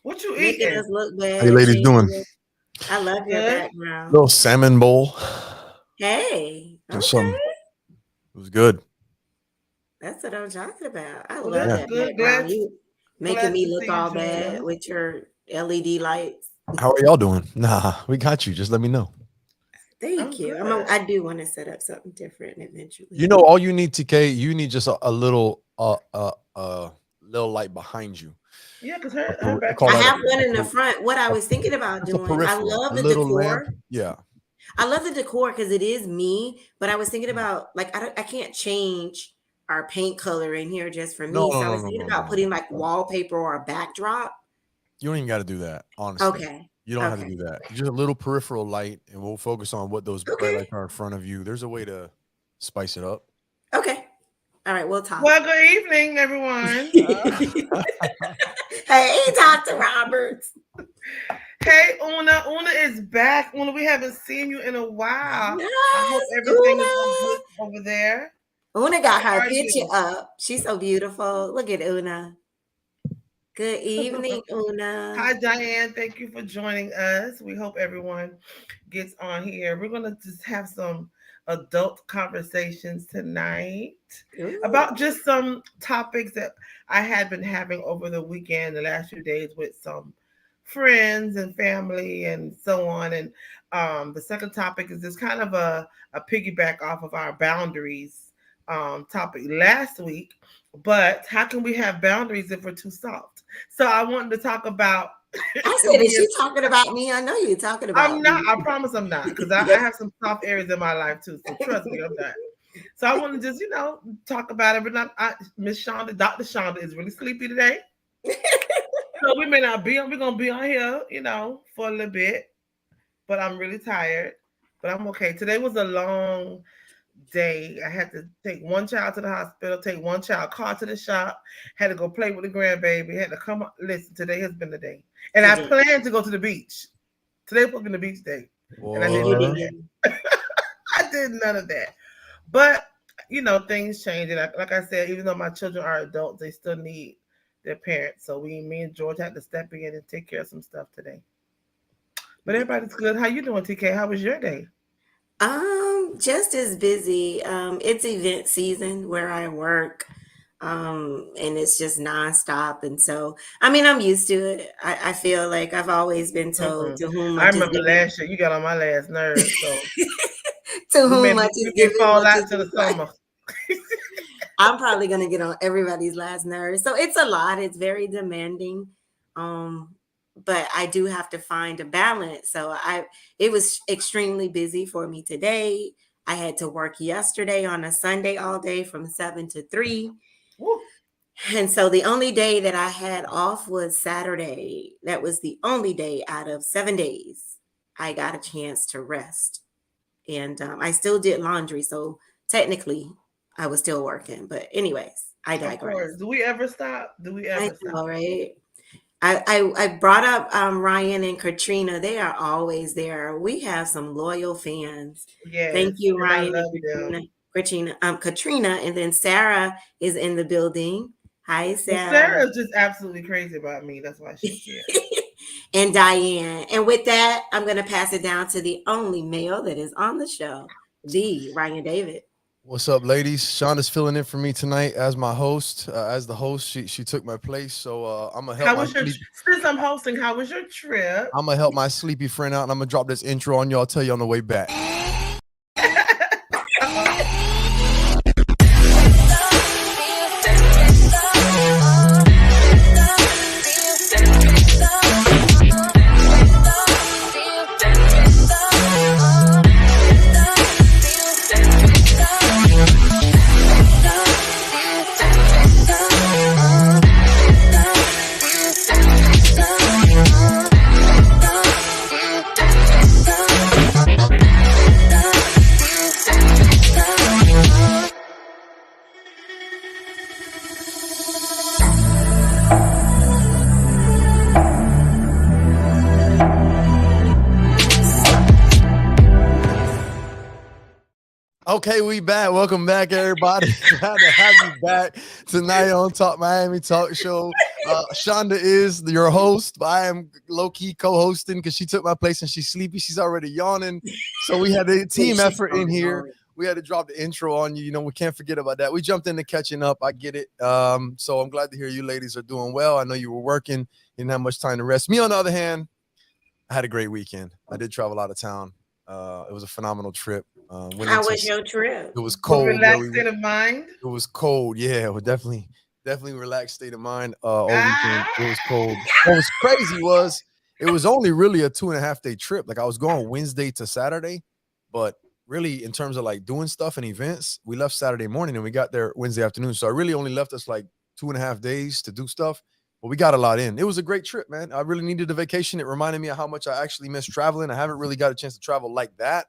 What you Making eating? us look How you bad. ladies doing? I love your Good. background. Little salmon bowl. Hey, Just okay. It was good. That's what I'm talking about. I Well, love that's that good. background. You making Glad me to look see you all join bad us. with your LED lights. How are y'all doing? Nah, we got you. Just let me know. Thank I'm you. good. I do want to set up something different eventually. You know, all you need, TK, you need just a little little light behind you. Yeah, because A her per- call I background. that have one in the front. What I was thinking about It's a doing, I peripheral, love a the little lamp. decor. Yeah. I love the decor because it is me, but I was thinking about like I can't change our paint color in here just for No, me. no, So I no, was no, thinking no, about no. putting like wallpaper or a backdrop. You don't even got to do that, honestly. Okay. You don't have to Okay. do that. Just a little peripheral light, and we'll focus on what those bright Okay. lights are in front of you. There's a way to spice it up. Okay. All right, we'll talk. Well, good evening, everyone. Hey, Dr. Roberts. Hey, Una. Una is back. Una, we haven't seen you in a while. I hope Yes, everything is all good over there. Una got How her are picture you? up. She's so beautiful. Look at Una. Good evening, Una. Hi, Diane. Thank you for joining us. We hope everyone gets on here. We're going to just have some adult conversations tonight Ooh. about just some topics that I had been having over the weekend, the last few days with some friends and family and so on. And the second topic is just kind of a piggyback off of our boundaries topic last week. But how can we have boundaries if we're too soft? So I wanted to talk about. I said, is she talking about me? I know you're talking about I'm me. not. I promise I'm not, because I have some soft areas in my life too. So trust me, I'm not. So I want to just talk about it. But Miss Shanda, Dr. Shanda is really sleepy today. So we may not be on. We're gonna be on here, for a little bit. But I'm really tired. But I'm okay. Today was a long day. I had to take one child to the hospital, take one child car to the shop, had to go play with the grandbaby, had to come up. Listen, today has been the day. And I planned to go to the beach. Today was been the beach day. And I didn't do that. I did none of that. But, things change. And like I said, even though my children are adults, they still need their parents. So me and George had to step in and take care of some stuff today. But everybody's good. How you doing, TK? How was your day? Just as busy. It's event season where I work. And it's just nonstop. And so, I mean, I'm used to it. I feel like I've always been told to whom much I is remember given. last year you got on my last nerve. So To whom much is given, fall much out is to the required. summer. I'm probably gonna get on everybody's last nerve. So it's a lot. It's very demanding. But I do have to find a balance. So it was extremely busy for me today. I had to work yesterday on a Sunday all day from 7 to 3. Woo. And so the only day that I had off was Saturday. That was the only day out of 7 days I got a chance to rest. And I still did laundry. So technically I was still working. But anyways, I digress. Of course. Do we ever stop? I know, right? I brought up Ryan and Katrina. They are always there. We have some loyal fans. Yes, Thank you, and Ryan I and love Katrina, and then Sarah is in the building. Hi, Sarah. Well, Sarah is just absolutely crazy about me. That's why she's here. And Diane. And with that, I'm going to pass it down to the only male that is on the show, the Ryan David. What's up, ladies? Shonda's filling in for me tonight as my host. As the host, she took my place. So I'm gonna help. Since I'm hosting, how was your trip? I'm gonna help my sleepy friend out, and I'm gonna drop this intro on y'all. Tell you on the way back. Okay, we back. Welcome back, everybody. Glad to have you back tonight on Talk Miami Talk Show. Shanda is your host. I am low-key co-hosting because she took my place and she's sleepy. She's already yawning. So we had a team effort in here. We had to drop the intro on you. You know, we can't forget about that. We jumped into catching up. I get it. So I'm glad to hear you ladies are doing well. I know you were working. You didn't have much time to rest. Me, on the other hand, I had a great weekend. I did travel out of town. It was a phenomenal trip. How was your trip? It was With cold where relaxed we. state of mind. It was cold. Yeah, it was definitely relaxed state of mind. All Ah, weekend it was cold. What was crazy was it was only really a 2.5 day trip. Like I was going Wednesday to Saturday, but really in terms of like doing stuff and events, we left Saturday morning and we got there Wednesday afternoon. So it really only left us like 2.5 days to do stuff. But we got a lot in. It was a great trip, man. I really needed a vacation. It reminded me of how much I actually miss traveling. I haven't really got a chance to travel like that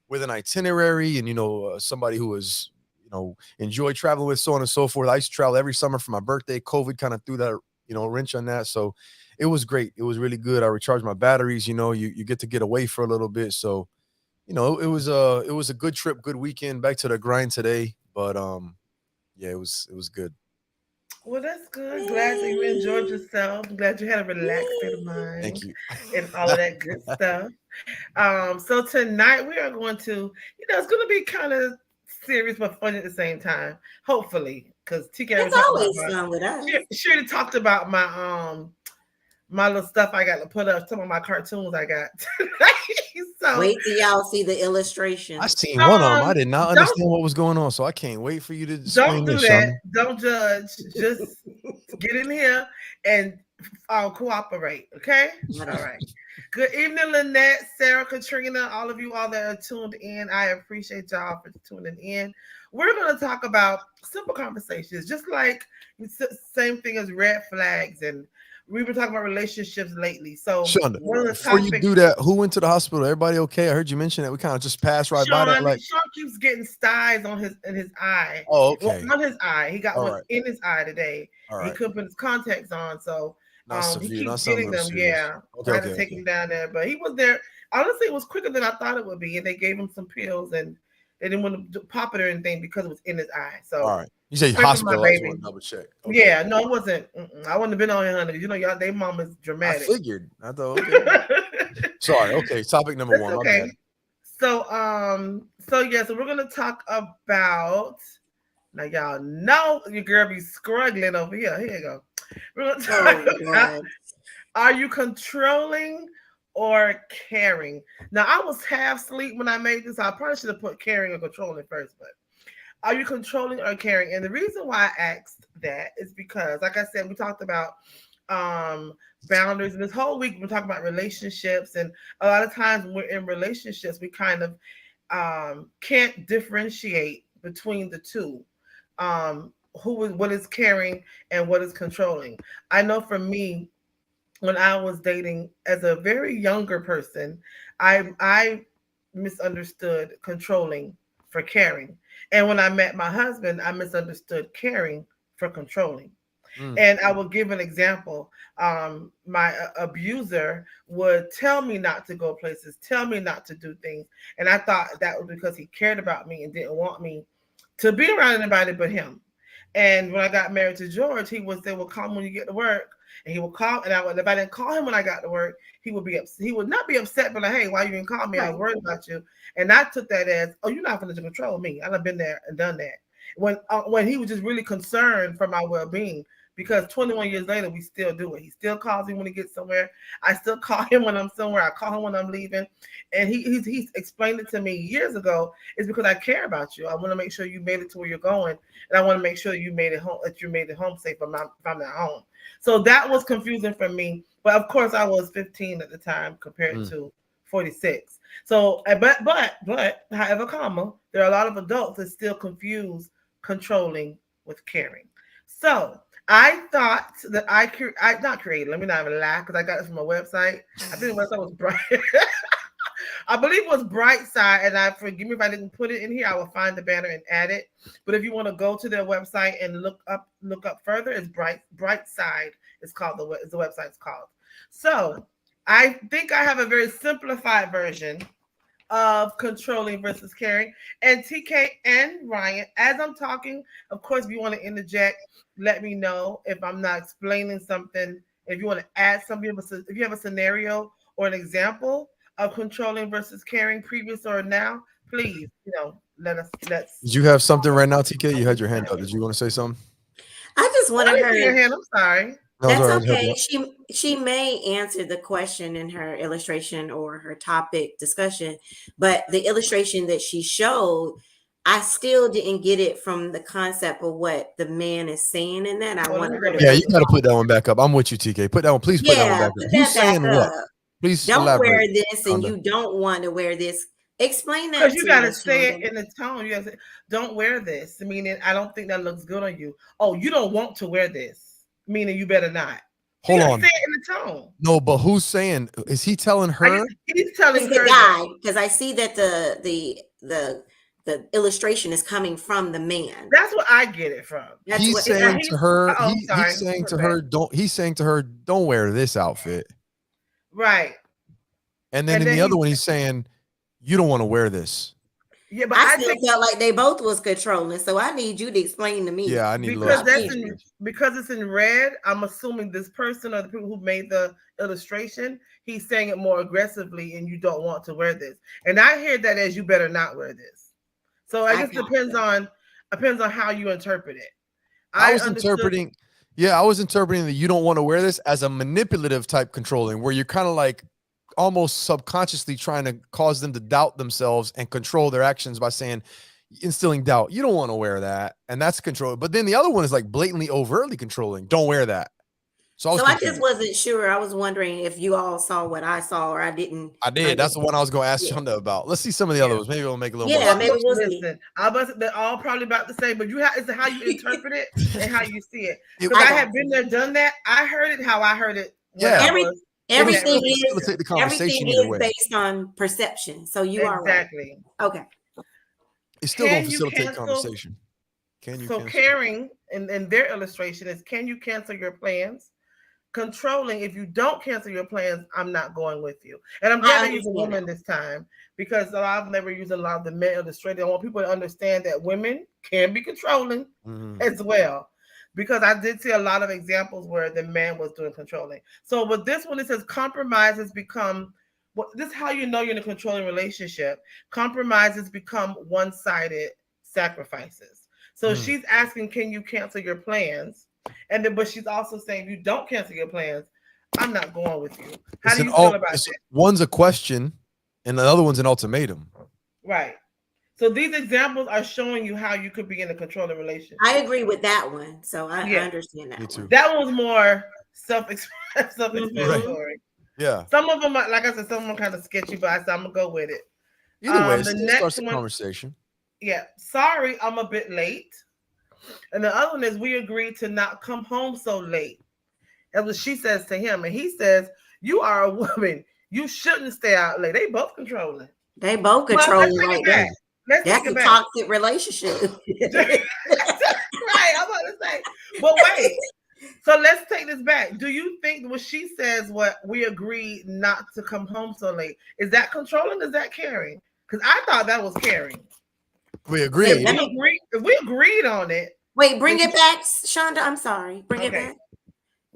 with an itinerary and somebody who was enjoy traveling with, so on and so forth. I used to travel every summer for my birthday. COVID kind of threw that wrench on that, so it was great. It was really good. I recharged my batteries. You get to get away for a little bit, so it was a good trip, good weekend. Back to the grind today, but yeah, it was good. well, that's good. Glad that you enjoyed yourself. Glad you had a relaxed state of Thank mind you. and all of that good stuff. So tonight we are going to, it's going to be kind of serious but fun at the same time. Hopefully, because TK already It's talked about always fun with us. She already talked about my little stuff I got to put up. Some of my cartoons I got. So Wait till y'all see the I illustrations. seen one of them. I did not don't understand what was going on, so I can't wait for you to don't explain do this, that. Shonda. Don't judge. Just get in here and cooperate. Okay. All right. Good evening, Lynette, Sarah, Katrina, all of you all that are tuned in. I appreciate y'all for tuning in. We're going to talk about simple conversations, just like same thing as red flags. And we've been talking about relationships lately. So Shonda, one of the before you topics, do that, who went to the hospital? Everybody okay? I heard you mention that. We kind of just passed right by that. Like, Sean keeps getting styes on his eye. oh, Well, okay. on his eye. He got All one right. in his eye today. All He right. couldn't put his contacts on. So Not he severe. keeps Not something a getting little them. serious. Yeah. Okay. So I had to Okay. take Okay. him down there. But he was there. Honestly, it was quicker than I thought it would be. And they gave him some pills and they didn't want to pop it or anything because it was in his eye. All So right. You say pray for my hospital. I just baby. want to double check. Okay. Yeah, no, it wasn't. I wouldn't have been on here, honey. You know, y'all, they mama's I dramatic. figured. I thought, okay. Sorry. Okay. Topic number That's one. My okay. bad. So we're gonna talk about now. Y'all know your girl be struggling over here. Here you go. We're gonna talk Oh about, God. are you controlling or caring? Now I was half asleep when I made this. I probably should have put caring or controlling first, but are you controlling or caring? And the reason why I asked that is because, like I said, we talked about boundaries, and this whole week we're talking about relationships. And a lot of times when we're in relationships, we kind of can't differentiate between the two. What is caring and what is controlling. I know for me, when I was dating as a very younger person, I misunderstood controlling for caring. And when I met my husband, I misunderstood caring for controlling. Mm. And I will give an example. My abuser would tell me not to go places, tell me not to do things. And I thought that was because he cared about me and didn't want me to be around anybody but him. And when I got married to George, he would say, "Well, call me when you get to work." And he would call, and if I didn't call him when I got to work, he would be upset. He would not be upset, but like, "Hey, why you didn't call me? I was worried about you." And I took that as, "Oh, you're not going to control me. I've been there and done that." When he was just really concerned for my well being, because 21 years later, we still do it. He still calls me when he gets somewhere. I still call him when I'm somewhere. I call him when I'm leaving. And he's explained it to me years ago. It's because I care about you. I want to make sure you made it to where you're going, and I want to make sure you made it home. That you made it home safe. If I'm not home. So that was confusing for me. But of course, I was 15 at the time compared Mm. to 46. So, however, there are a lot of adults that still confuse controlling with caring. So I thought that I not created. Let me not even lie, because I got it from a website. I think the website was Bright. I believe it was Brightside, and I forgive me if I didn't put it in here. I will find the banner and add it. But if you want to go to their website and look up further, it's Brightside. It's called the website's called. So I think I have a very simplified version of controlling versus caring. And TK and Ryan, as I'm talking, of course, if you want to interject, let me know if I'm not explaining something. If you want to add something, if you have a scenario or an example of controlling versus caring, previous or now, please, let's. Did you have something right now, TK? You had your hand up. Did you want to say something? I just Oh, I wanted didn't her. see your hand. I'm sorry. No, it's That's all right. I was helping okay. out. She may answer the question in her illustration or her topic discussion, but the illustration that she showed, I still didn't get it from the concept of what the man is saying in that. I Well, let me wanted her go to back Yeah, to you really, the got to top. put that one back up. I'm with you, TK. Put that one. Please put that one yeah, back up. put Who's that back saying what? up. Please Don't elaborate, wear this and Shonda. you don't want to wear this. Explain Because that you to gotta us, say it Shonda. in the tone. You gotta say, "Don't wear this," meaning I don't think that looks good on you. Oh, you don't want to wear this, meaning you better not. You Hold gotta on. say it in the tone. No, but who's saying? Is he telling I guess her? he's It's telling the her that. guy because I see that the illustration is coming from the man. That's what I get it from. That's He's what And saying he's to her. I'm He's sorry. saying Put to it back. her. Don't. He's saying to her, don't wear this outfit. Right. And then And in then the other one, he's saying, you don't want to wear this. yeah, but I I still take felt like they both was controlling. So I need you to explain to me. Yeah, I need a little because that's explanation. in because it's in red. I'm assuming this person or the people who made the illustration, he's saying it more aggressively, and you don't want to wear this. And I hear that as you better not wear this. So I I guess got depends on how you interpret it. I I was understood. interpreting, yeah, I was interpreting that you don't want to wear this as a manipulative type controlling, where you're kind of like almost subconsciously trying to cause them to doubt themselves and control their actions by saying, instilling doubt. You don't want to wear that. And that's control. But then the other one is like blatantly, overtly controlling. Don't wear that. So I was So I just confused. wasn't sure. I was wondering if you all saw what I saw or I didn't I did. That's the understand. one I was going to ask Yeah. Shonda about. Let's see some of the other Yeah. ones. Maybe it'll make a little more Yeah, Well, maybe sense. well, we'll see. listen, they're all probably about the same, but it's how you interpret it and how you see it. It- Because I I got have been you. there, done that. I heard it how I heard it when I yeah. Every was It in was that everything still to is relationship. facilitate the everything conversation either is way. based on perception. So you are right. Exactly. Okay. It's still going to Can you facilitate cancel? conversation. Can you So cancel? caring in their illustration is, can you cancel your plans? Controlling, if you don't cancel your plans, I'm not going with you. And I'm glad I I use a understand woman that. this time because I've never used a lot of the men illustrated. I want people to understand that women can be controlling Mhm. as well. Because I did see a lot of examples where the man was doing controlling. So with this one, it says compromises become, well, this is how you know you're in a controlling relationship. Compromises become one-sided sacrifices. So Mm. she's asking, can you cancel your plans? And then, but she's also saying, if you don't cancel your plans, I'm not going with you. How do you feel about that? One's a question and the other one's an ultimatum. Right. So these examples are showing you how you could be in a controlling I relationship. agree with that one. So I Yeah. understand Me that too. one. That one was more Right. Hmm. self-explanatory. Yeah. Some of them, like I said, some of them kind of sketchy, but I said I'm gonna go with it. Either way, it The still next starts the one, conversation. yeah. Sorry, I'm a bit late. And the other one is, we agreed to not come home so late. That's what she says to him, and he says, "You are a woman. You shouldn't stay out late." They both controlling. They both Well, let's controlling take right it there. back. Let's take That's it a back. toxic relationship. Right, I'm about to say, but wait. So let's take this back. Do you think when she says, "What we agreed not to come home so late," is that controlling? Is that caring? Because I thought that was caring. We Say, agreed. let me If we agreed on it, wait, bring then it back, Shonda. I'm sorry. Bring it okay, back.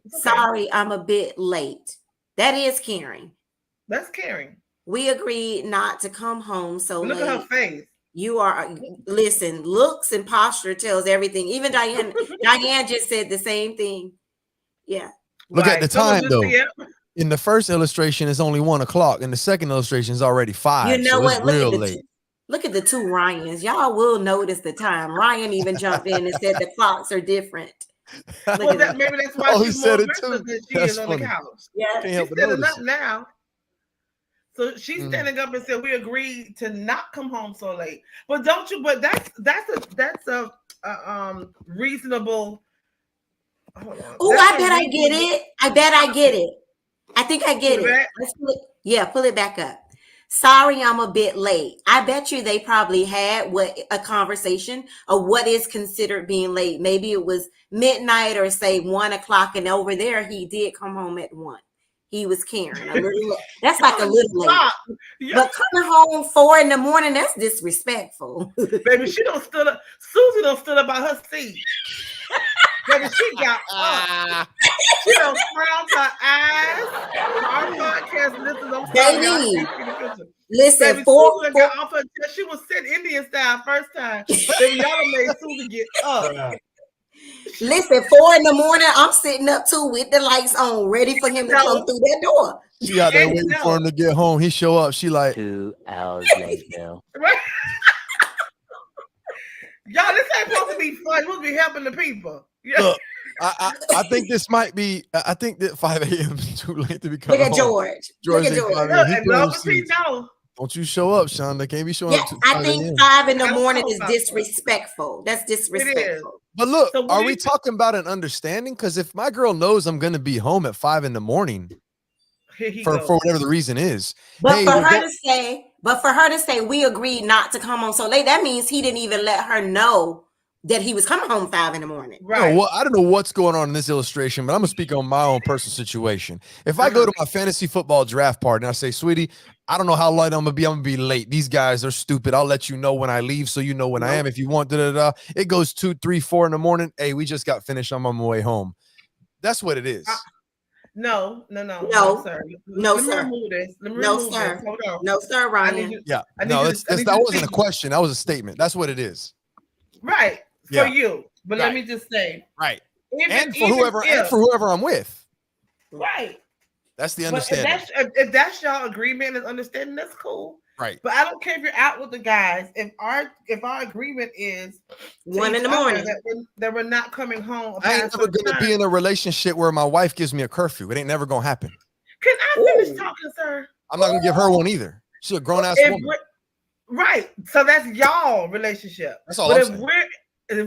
it's okay. Sorry, I'm a bit late. That is caring. That's caring. We agreed not to come home so But look at her late. face. You are listen, looks and posture tells everything. Even Diane just said the same thing. Yeah. Look at the Right. Someone time just though. see it. In the first illustration, it's only 1:00. In the second illustration, is already You 5. know So it's what? real late. Look at the two Ryans. Y'all will notice the time. Ryan even jumped in and said the clocks are different. Look Well, at that. maybe that's why Oh, he she's more said it aggressive too. than she is That's on the funny. couch. Yeah. Can't She's help but standing notice up it. now. So she's Mm. standing up and said, "We agreed to not come home so late." But don't you? But that's a reasonable. Hold on. Oh, That's I a bet I get reasonable. it. I bet I get it. I think I Put get it it. back. Let's pull it. Yeah, pull it back up. Sorry, I'm a bit late. I bet you they probably had a conversation of what is considered being late. Maybe it was midnight or say 1:00, and over there he did come home at 1. he was caring. A little, that's like a little late. Stop. Yeah, But coming home 4 a.m, that's disrespectful. baby, she don't stood up. Susie don't stood up by her seat. Baby, she got up. She don't frowned her eyes. Our podcast listeners, I'm sorry, y'all. I Baby, can't see the picture. listen, Baby, four, Susan got off her chair. She was sitting Indian style first time. Baby, y'all done made Susan get up. listen, 4 a.m, I'm sitting up too with the lights on, ready for him to come through that door. She out there And waiting no. for him to get home. He show up. She like, 2 hours later. Right? Y'all, this ain't supposed to be fun. We'll be helping the people. Yeah. look, I think this might be. I think that 5 a.m. is too late to be Look coming at home. George. Look at said George. 5 Look, a.m. He and put on long as he seats. know. Don't you show up, Sean. They can't be showing Yeah, up. To I 5 think a.m. 5 in the I don't morning know is about that. disrespectful. That's disrespectful. But look, So what are do we you- talking about an understanding? Because if my girl knows I'm going to be home at 5 a.m, Here he for goes. whatever the reason is, But hey, for we're her go- to say we agreed not to come home so late, that means he didn't even let her know that he was coming home 5 a.m. Right. No, well, I don't know what's going on in this illustration, but I'm gonna speak on my own personal situation. If I go to my fantasy football draft party and I say, "Sweetie, I don't know how late I'm gonna be. I'm gonna be late. These guys are stupid. I'll let you know when I leave, so you know when I am. If you want, da da da." It goes 2, 3, 4 in the morning. Hey, we just got finished. I'm on my way home. That's what it is. No, No. sir. No, Let me sir. remove this. Let me No, remove sir. this. Hold on. No, sir, I need Ryan. you. Yeah, I need no, you that's, to- I that's, need that you to wasn't a think- question. That was a statement. That's what it is. Right. For Yeah. you. But Right. let me just say. Right. Even, And for even whoever, if, and for whoever I'm with. right. That's the But understanding. if that's y'all agreement and understanding, that's cool. Right. But I don't care if you're out with the guys. If our agreement is 1 to in the each other morning. that we're not coming home. I ain't past never certain gonna be time. in a relationship where my wife gives me a curfew. It ain't never gonna happen. Can I finish Ooh. talking, sir? I'm not gonna give her one either. She's a grown ass If woman. we're- right. So that's y'all relationship. That's all But I'm if saying.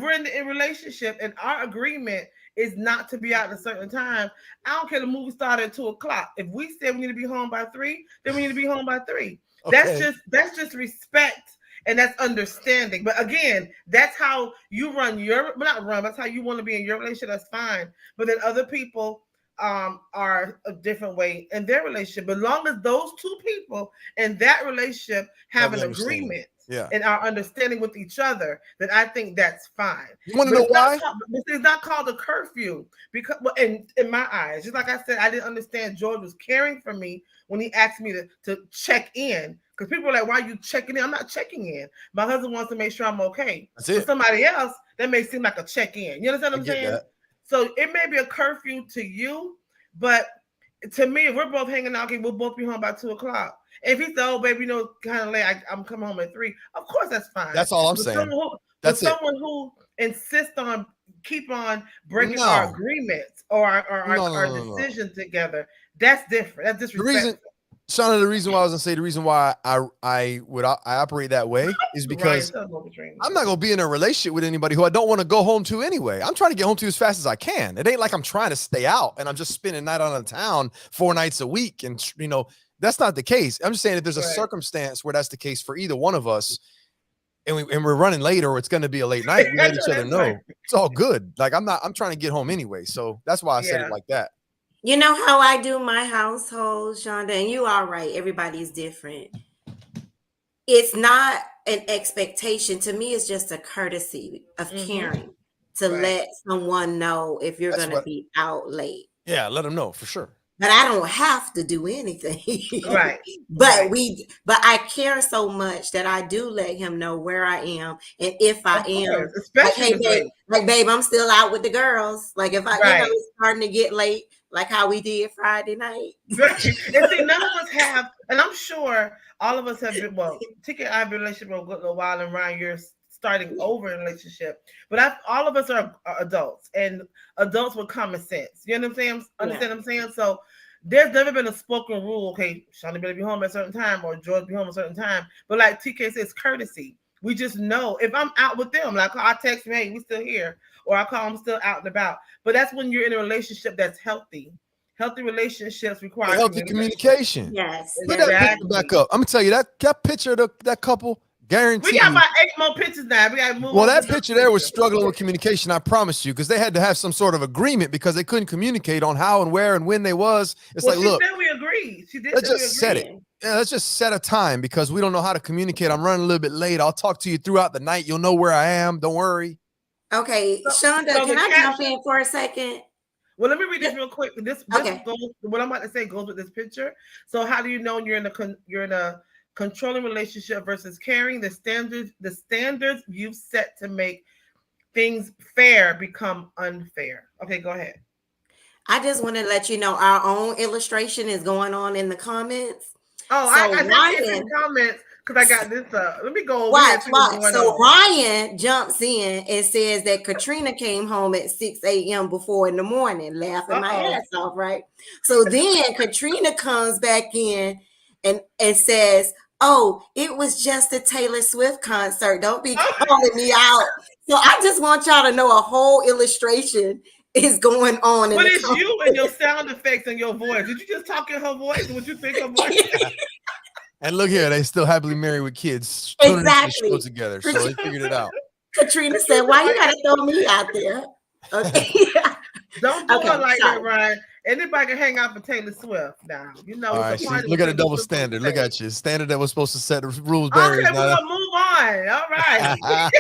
we're in the relationship and our agreement is not to be out at a certain time, I don't care the movie started at 2:00. If we said we need to be home by 3, then we need to be home by 3. Okay. That's just respect and that's understanding. But again, that's how you run your not run, that's how you want to be in your relationship. That's fine. But then other people are a different way in their relationship. But long as those two people in that relationship have an understanding. agreement Yeah. and are understanding with each other, then I think that's fine. You want to know why? It's not called a curfew because, well, in my eyes, just like I said, I didn't understand George was caring for me when he asked me to check in. Because people are like, "Why are you checking in?" I'm not checking in. My husband wants to make sure I'm okay. That's it. For somebody else, that may seem like a check in. You understand what I'm I get saying? that. So it may be a curfew to you, but to me, if we're both hanging out, okay, we'll both be home by 2:00. If he said, "Oh, baby, kind of late, I'm coming home at 3," of course that's fine. That's all I'm But saying. That's someone who insists on keep on breaking No. our agreements or our No. decisions together, that's different. That's disrespectful. Shauna, the reason why I was gonna say the reason why I operate that way is because Ryan, tell them I'm not gonna be in a relationship with anybody who I don't want to go home to anyway. I'm trying to get home to as fast as I can. It ain't like I'm trying to stay out and I'm just spending night on the town 4 nights a week. And that's not the case. I'm just saying if there's a circumstance where that's the case for either one of us, and we're running late or it's gonna be a late night, we let each other know. Right. It's all good. Like I'm trying to get home anyway. So that's why I said it like that. You know how I do my household, Shonda, and you are right. Everybody's different. It's not an expectation. To me, it's just a courtesy of caring to let someone know if you're going to be out late. Yeah, let them know for sure. But I don't have to do anything. Right. But I care so much that I do let him know where I am. And if I am, especially babe, I'm still out with the girls. Like if it's starting to get late, like how we did Friday night. And see, none of us have, and I'm sure all of us have been, Tiki and I have been in a relationship for a good little while, and Ryan, you're starting over in a relationship. But all of us are adults, and adults with common sense. You know what I'm saying? Understand what I'm saying? So there's never been a spoken rule, okay, Shanda better be home at a certain time, or George be home at a certain time. But like TK says, courtesy. We just know if I'm out with them, like I text me, hey, we still here, or I call them still out and about. But that's when you're in a relationship that's healthy. Healthy relationships require healthy communication. Yes. Put that picture back up. I'm gonna tell you that picture of that couple, We Guarantee got you. about 8 more pictures now. We got to move Well, on to that the picture there was struggling with communication, I promise you, because they had to have some sort of agreement because they couldn't communicate on how and where and when they was. It's Well, like, she look, said we agreed. She did let's say we just set it. agreed. Yeah, let's just set a time because we don't know how to communicate. I'm running a little bit late. I'll talk to you throughout the night. You'll know where I am. Don't worry. Okay, So, Shonda, so can the I jump caption. in for a second? Well, let me read this real quick. This Okay. goes. What I'm about to say goes with this picture. So, how do you know you're in a controlling relationship versus caring? The standards you've set to make things fair become unfair. Okay, go ahead. I just want to let you know our own illustration is going on in the comments. Oh, So I can't see the Ryan, comments because I got this. Let me go over here and watch, see what's watch. going So on. Ryan jumps in and says that Katrina came home at 6 a.m. before in the morning, laughing my Uh-oh. ass off, right? So then Katrina comes back in and says, "Oh, it was just a Taylor Swift concert. Don't be calling me out." So I just want y'all to know a whole illustration is going on in But the it's comments. you and your sound effects and your voice. Did you just talk in her voice? What you think her voice? And look here, they still happily married with kids, tuning into the show Exactly. together. So they figured it out. Katrina said, "Why you gotta throw me out there?" Okay. Don't do Okay, her like that, sorry. Ryan. Anybody can hang out for Taylor Swift now. You know, All it's a right, see, party. look With at the Taylor double Swift on the standard. Look stage. at you. Standard that was supposed to set the rules Okay, barriers. we're gonna move on. All right.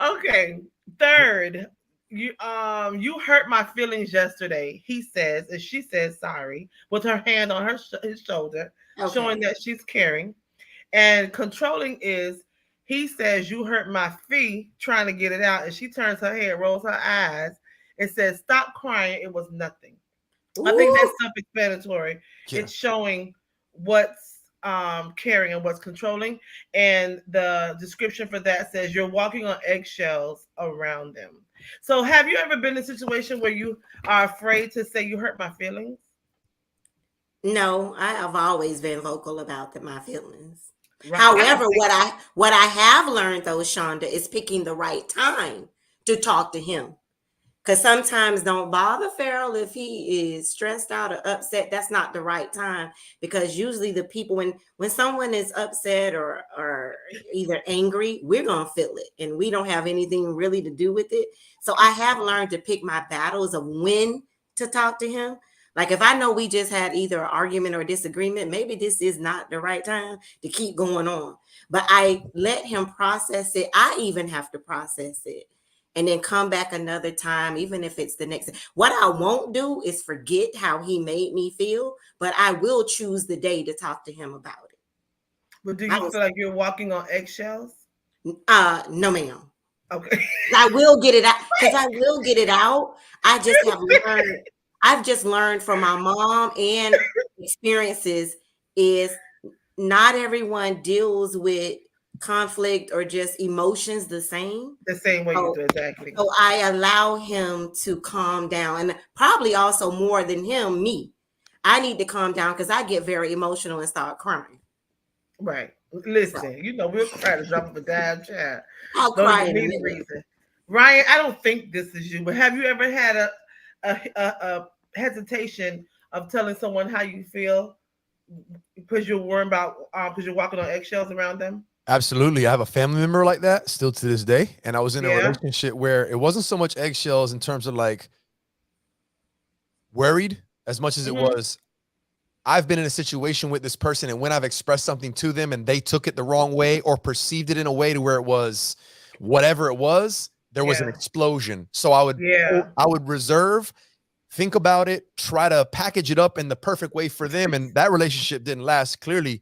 Okay. Third, you hurt my feelings yesterday. He says, and she says sorry with her hand on his shoulder, showing Okay. that she's caring. And controlling is he says you hurt my fee trying to get it out, and she turns her head, rolls her eyes, and says, "Stop crying. It was nothing." I think Ooh. that's self-explanatory. Yeah. It's showing what's caring and what's controlling. And the description for that says you're walking on eggshells around them. So have you ever been in a situation where you are afraid to say you hurt my feelings? No, I have always been vocal about my feelings. Right. I don't However, think what I have learned though, Shonda, is picking the right time to talk to him. Because sometimes don't bother Farrell if he is stressed out or upset. That's not the right time. Because usually the people when someone is upset or either angry, we're gonna feel it, and we don't have anything really to do with it. So I have learned to pick my battles of when to talk to him. Like if I know we just had either an argument or disagreement, maybe this is not the right time to keep going on. But I let him process it. I even have to process it and then come back another time, even if it's the next. What I won't do is forget how he made me feel, but I will choose the day to talk to him about it. but do I you feel like you're walking on eggshells? no, ma'am. Okay. I will get it out because I will get it out. I just have learned. I've just learned from my mom and experiences is not everyone deals with conflict or just emotions the same. The same way you So do, exactly. So I allow him to calm down, and probably also more than him, me. I need to calm down because I get very emotional and start crying. Right. So Listen, we'll cry to drop of a damn child. I'll Don't cry even in a need a minute. reason. Ryan, I don't think this is you, but have you ever had a hesitation of telling someone how you feel because you're worried about because you're walking on eggshells around them? Absolutely. I have a family member like that still to this day. And I was in a Yeah. relationship where it wasn't so much eggshells in terms of like worried as much as it Hmm. was I've been in a situation with this person, and when I've expressed something to them and they took it the wrong way or perceived it in a way to where it was whatever it was, there was an Yeah. explosion. So I would Yeah. reserve, think about it, try to package it up in the perfect way for them. And that relationship didn't last clearly.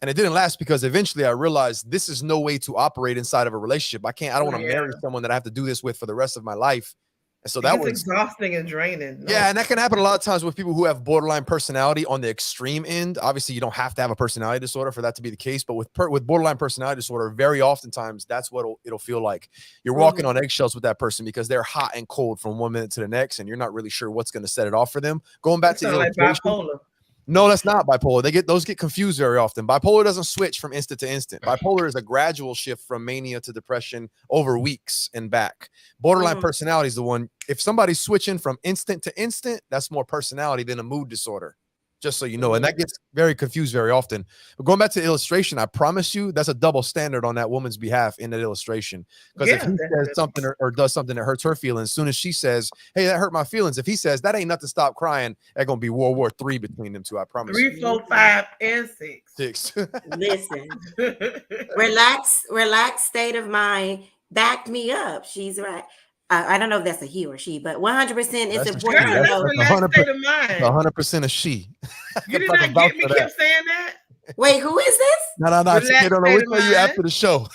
And it didn't last because eventually I realized this is no way to operate inside of a relationship. I don't want to marry Yeah. someone that I have to do this with for the rest of my life. And so It that gets was, exhausting and draining. yeah, No. and that can happen a lot of times with people who have borderline personality on the extreme end. Obviously, you don't have to have a personality disorder for that to be the case, but with borderline personality disorder, very oftentimes that's what it'll feel like. You're walking Mhm. on eggshells with that person because they're hot and cold from one minute to the next, and you're not really sure what's going to set it off for them. Going back That to the sounds like illustration, bipolar. no, that's not bipolar. Those get confused very often. Bipolar doesn't switch from instant to instant. Bipolar is a gradual shift from mania to depression over weeks and back. Borderline Mhm. personality is the one. If somebody's switching from instant to instant, that's more personality than a mood disorder. Just so you know, and that gets very confused very often. But going back to the illustration, I promise you that's a double standard on that woman's behalf in that illustration. Because if Yeah, he says definitely. something or does something that hurts her feelings, as soon as she says, "Hey, that hurt my feelings," if he says that ain't nothing, stop crying, that's gonna be World War III between them two. I promise you. 3, 4, 5, and 6. Six. Listen, relaxed state of mind backed me up. She's right. I don't know if that's a he or she, but 100% it's That's a important she. to Girl, That's that's know. a relaxed hundred state percent. of mind. 100% a she. You did I can not vouch get me, for that. kept saying that? Wait, who is this? No. Relaxed No. state We'll of tell you mind. after the show.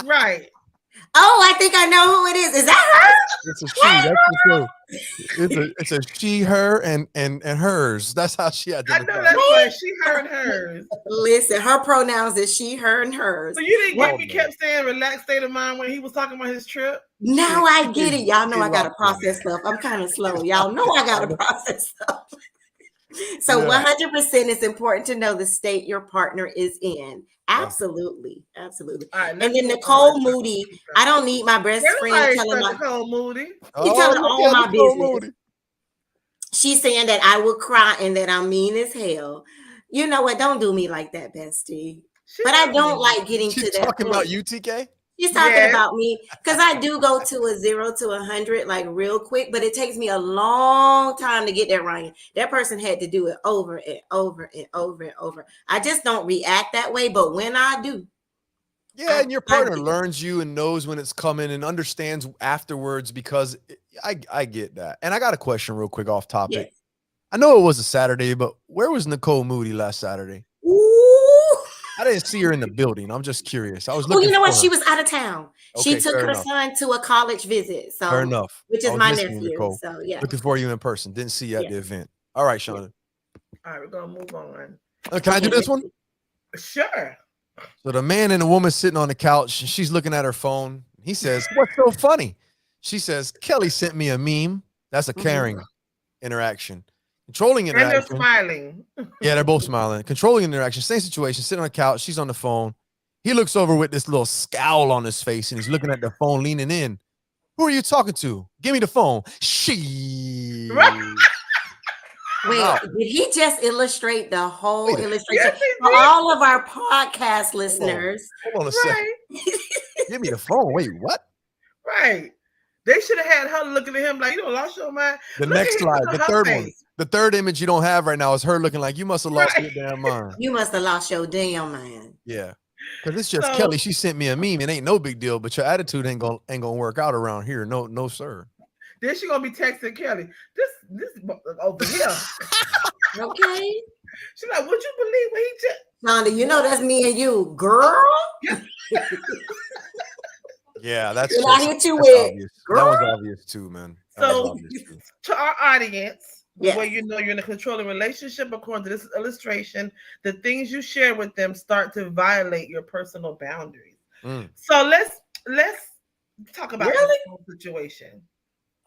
Right. Oh, I think I know who it is. Is that her? It's a she. That's the show. It's a she, her, and hers. That's how she I identifies. know that's right. She, her, and hers. Listen, her pronouns is she, her, and hers. So you didn't What? get me kept saying relaxed state of mind when he was talking about his trip? Now I get it. Y'all know She I gotta locked process stuff. I'm kind of slow. Y'all know I gotta process stuff. So Yeah. 100% it's important to know the state your partner is in. Absolutely. Absolutely. All right, And let's then move Nicole on. Moody, I don't need my best friend Everybody telling stuck my Nicole Moody. telling look all at my Nicole business. Moody. She's saying that I will cry and that I'm mean as hell. You know what? Don't do me like that, bestie. She But I not don't mean. like getting She's to that talking point. about UTK. She's talking Yes. about me because I do go to a 0 to 100 like real quick, but it takes me a long time to get there, Ryan. That person had to do it over and over and over and over. I just don't react that way, but when I do, Yeah, and your I partner do. learns you and knows when it's coming and understands afterwards because I get that. And I got a question real quick off topic. Yes. I know it was a Saturday, but where was Nicole Moody last Saturday? Ooh. I didn't see her in the building. I'm just curious. I was Well, looking you know for what? her. She was out of town. She Okay, took fair her enough. son to a college visit. Fair So, enough. which I is was my missing you, nephew. Nicole. So, yeah. Looking for you in person. Didn't see you at Yeah. the event. All right, Yeah. Shanda. All right, we're gonna move on. Can I do Okay, this one? Sure. So the man and the woman sitting on the couch, and she's looking at her phone. He says, "What's so funny?" She says, "Kelly sent me a meme." That's a caring interaction. Controlling And they're interaction. smiling. Yeah, they're both smiling. Controlling interaction. Same situation. Sitting on the couch. She's on the phone. He looks over with this little scowl on his face, and he's looking at the phone, leaning in. "Who are you talking to? Give me the phone." She. Right. Wait, Wow. did he just illustrate the whole Wait a- illustration Yes, he for did. all of our podcast listeners? Hold on a second. Right. Give me the phone. Wait, what? Right. They should have had her looking at him like, you don't lost your mind. The Look next at slide, look the at her third one. face. The third image you don't have right now is her looking like you must have lost Right. your damn mind. You must have lost your damn mind. Yeah. Because it's just So- Kelly. She sent me a meme. It ain't no big deal, but your attitude ain't gonna work out around here. No, sir. Then she gonna be texting Kelly. This over here. Okay. She's like, would you believe what he just Shonda, you know that's me and you, girl. Yeah, that's And just I hit you that's with, obvious. girl. That was obvious too, man. That was So- obvious too. to our audience, the Yes. way you know you're in a controlling relationship, according to this illustration, the things you share with them start to violate your personal boundaries. Mm. So let's talk about Really? this whole situation.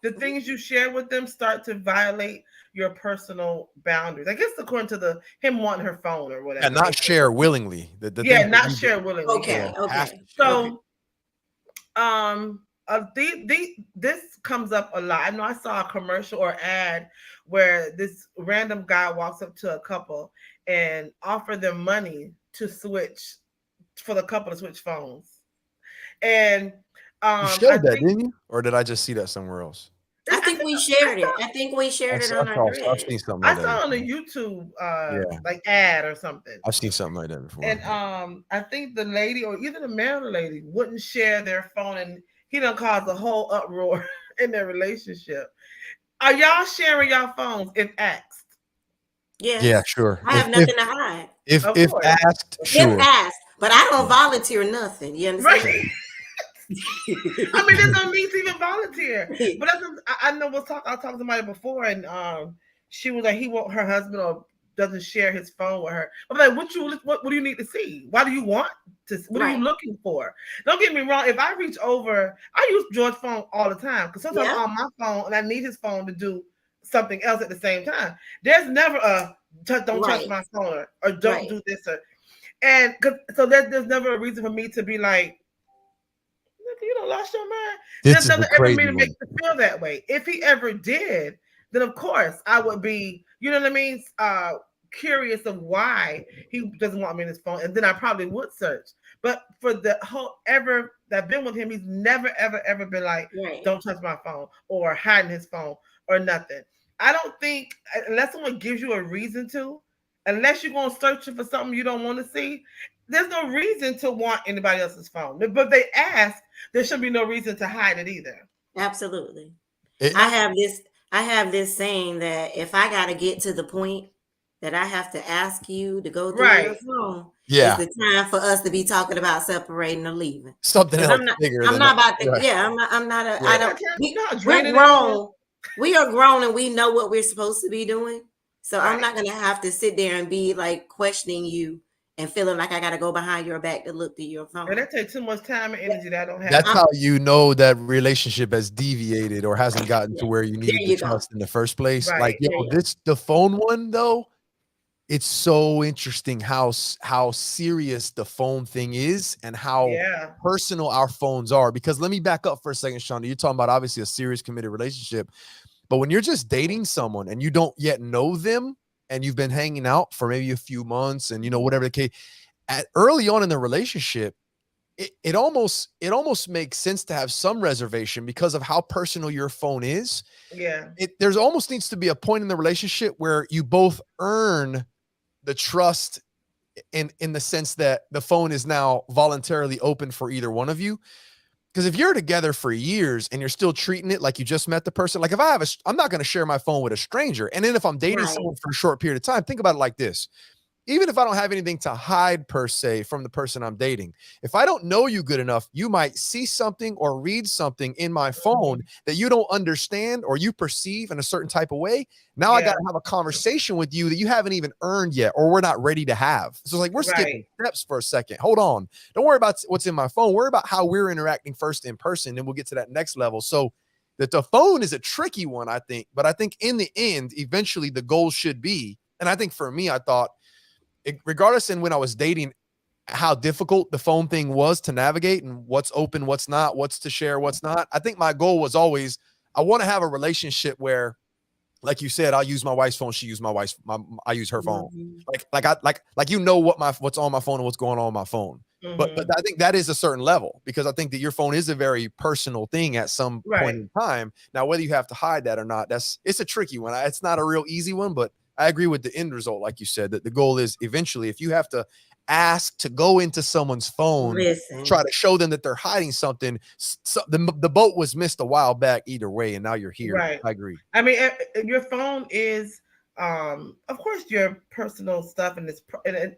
The things you share with them start to violate your personal boundaries. I guess according to him wanting her phone or whatever. Yeah, not share willingly. The Yeah, things that not you share do. willingly. Okay, Yeah. okay. Have to share. So, this comes up a lot. I know I saw a commercial or ad where this random guy walks up to a couple and offer them money to switch for the couple to switch phones. And You showed that, didn't you? Or did I just see that somewhere else? I think we shared it. I think we shared it on our I've thread. seen something I like saw that. on a YouTube Yeah. like ad or something. I've seen something like that before. And I think the lady or either the man or the lady wouldn't share their phone, and he done caused a whole uproar in their relationship. Are y'all sharing y'all phones if asked? Yes. Yeah, sure. I have nothing to hide. If Of if course. asked, sure. If asked, but I don't volunteer nothing. You understand? Right. I mean, there's no need to even volunteer. But I know I talked to somebody before, and she was like, her husband or doesn't share his phone with her. I'm like, what do you need to see? Why do you want to? What are you looking for? Don't get me wrong. If I reach over, I use George's phone all the time because sometimes I'm on my phone and I need his phone to do something else at the same time. There's never a don't touch my phone or don't do this and so there's never a reason for me to be like, you don't lost your mind. There's nothing ever me to make you feel that way. If he ever did, then of course I would be, you know what I mean, curious of why he doesn't want me in his phone, and then I probably would search. But for the whole ever that I've been with him, he's never ever been like, Right. "Don't touch my phone" or hiding his phone or nothing. I don't think unless someone gives you a reason to, unless you're gonna search for something you don't want to see, there's no reason to want anybody else's phone. But if they ask, there should be no reason to hide it either. Absolutely. It, I have this I have this saying that if I got to get to the point that I have to ask you to go through your Right. phone, it's yeah, the time for us to be talking about separating or leaving. something Because else bigger I'm than not that. about to, Right. yeah, I'm not a, Yeah. I I got don't, time. You know we, how we're draining that is. grown. We are grown and we know what we're supposed to be doing. So I'm Right. not going to have to sit there and be like questioning you and feeling like I got to go behind your back to look through your And phone. that takes too much time and energy that I don't have. That's I'm, how you know that relationship has deviated or hasn't gotten yeah, to where you there needed the you go. trust in the first place. Like, Right. yo, There you go. this the phone one though. It's so interesting how serious the phone thing is and how Yeah. personal our phones are. Because let me back up for a second, Shonda. You're talking about obviously a serious committed relationship, but when you're just dating someone and you don't yet know them and you've been hanging out for maybe a few months and whatever the case, early on in the relationship, it almost makes sense to have some reservation because of how personal your phone is. Yeah. There's almost needs to be a point in the relationship where you both earn the trust in the sense that the phone is now voluntarily open for either one of you. Because if you're together for years and you're still treating it like you just met the person, like if I'm not going to share my phone with a stranger. And then if I'm dating Right. someone for a short period of time, think about it like this. Even if I don't have anything to hide per se from the person I'm dating, if I don't know you good enough, you might see something or read something in my phone Mhm. that you don't understand or you perceive in a certain type of way. Now I got Yeah. to have a conversation with you that you haven't even earned yet, or we're not ready to have. So it's like we're skipping Right. steps for a second. Hold on. Don't worry about what's in my phone. Worry about how we're interacting first in person, and we'll get to that next level. So that the phone is a tricky one, I think. But I think in the end, eventually the goal should be, and I think for me, I thought, regardless in when I was dating, how difficult the phone thing was to navigate and what's open, what's not, what's to share, what's not. I think my goal was always, I want to have a relationship where, like you said, I'll use my wife's phone. She use I use her phone. Mhm. Like what's on my phone and what's going on my phone. But Hmm. I think that is a certain level because I think that your phone is a very personal thing at some point Right. in time. Now, whether you have to hide that or not, it's a tricky one. It's not a real easy one, but I agree with the end result, like you said, that the goal is eventually if you have to ask to go into someone's phone, try Listen. to show them that they're hiding something. So the boat was missed a while back either way, and now you're here. Right. I agree. I mean, your phone is, of course, your personal stuff, and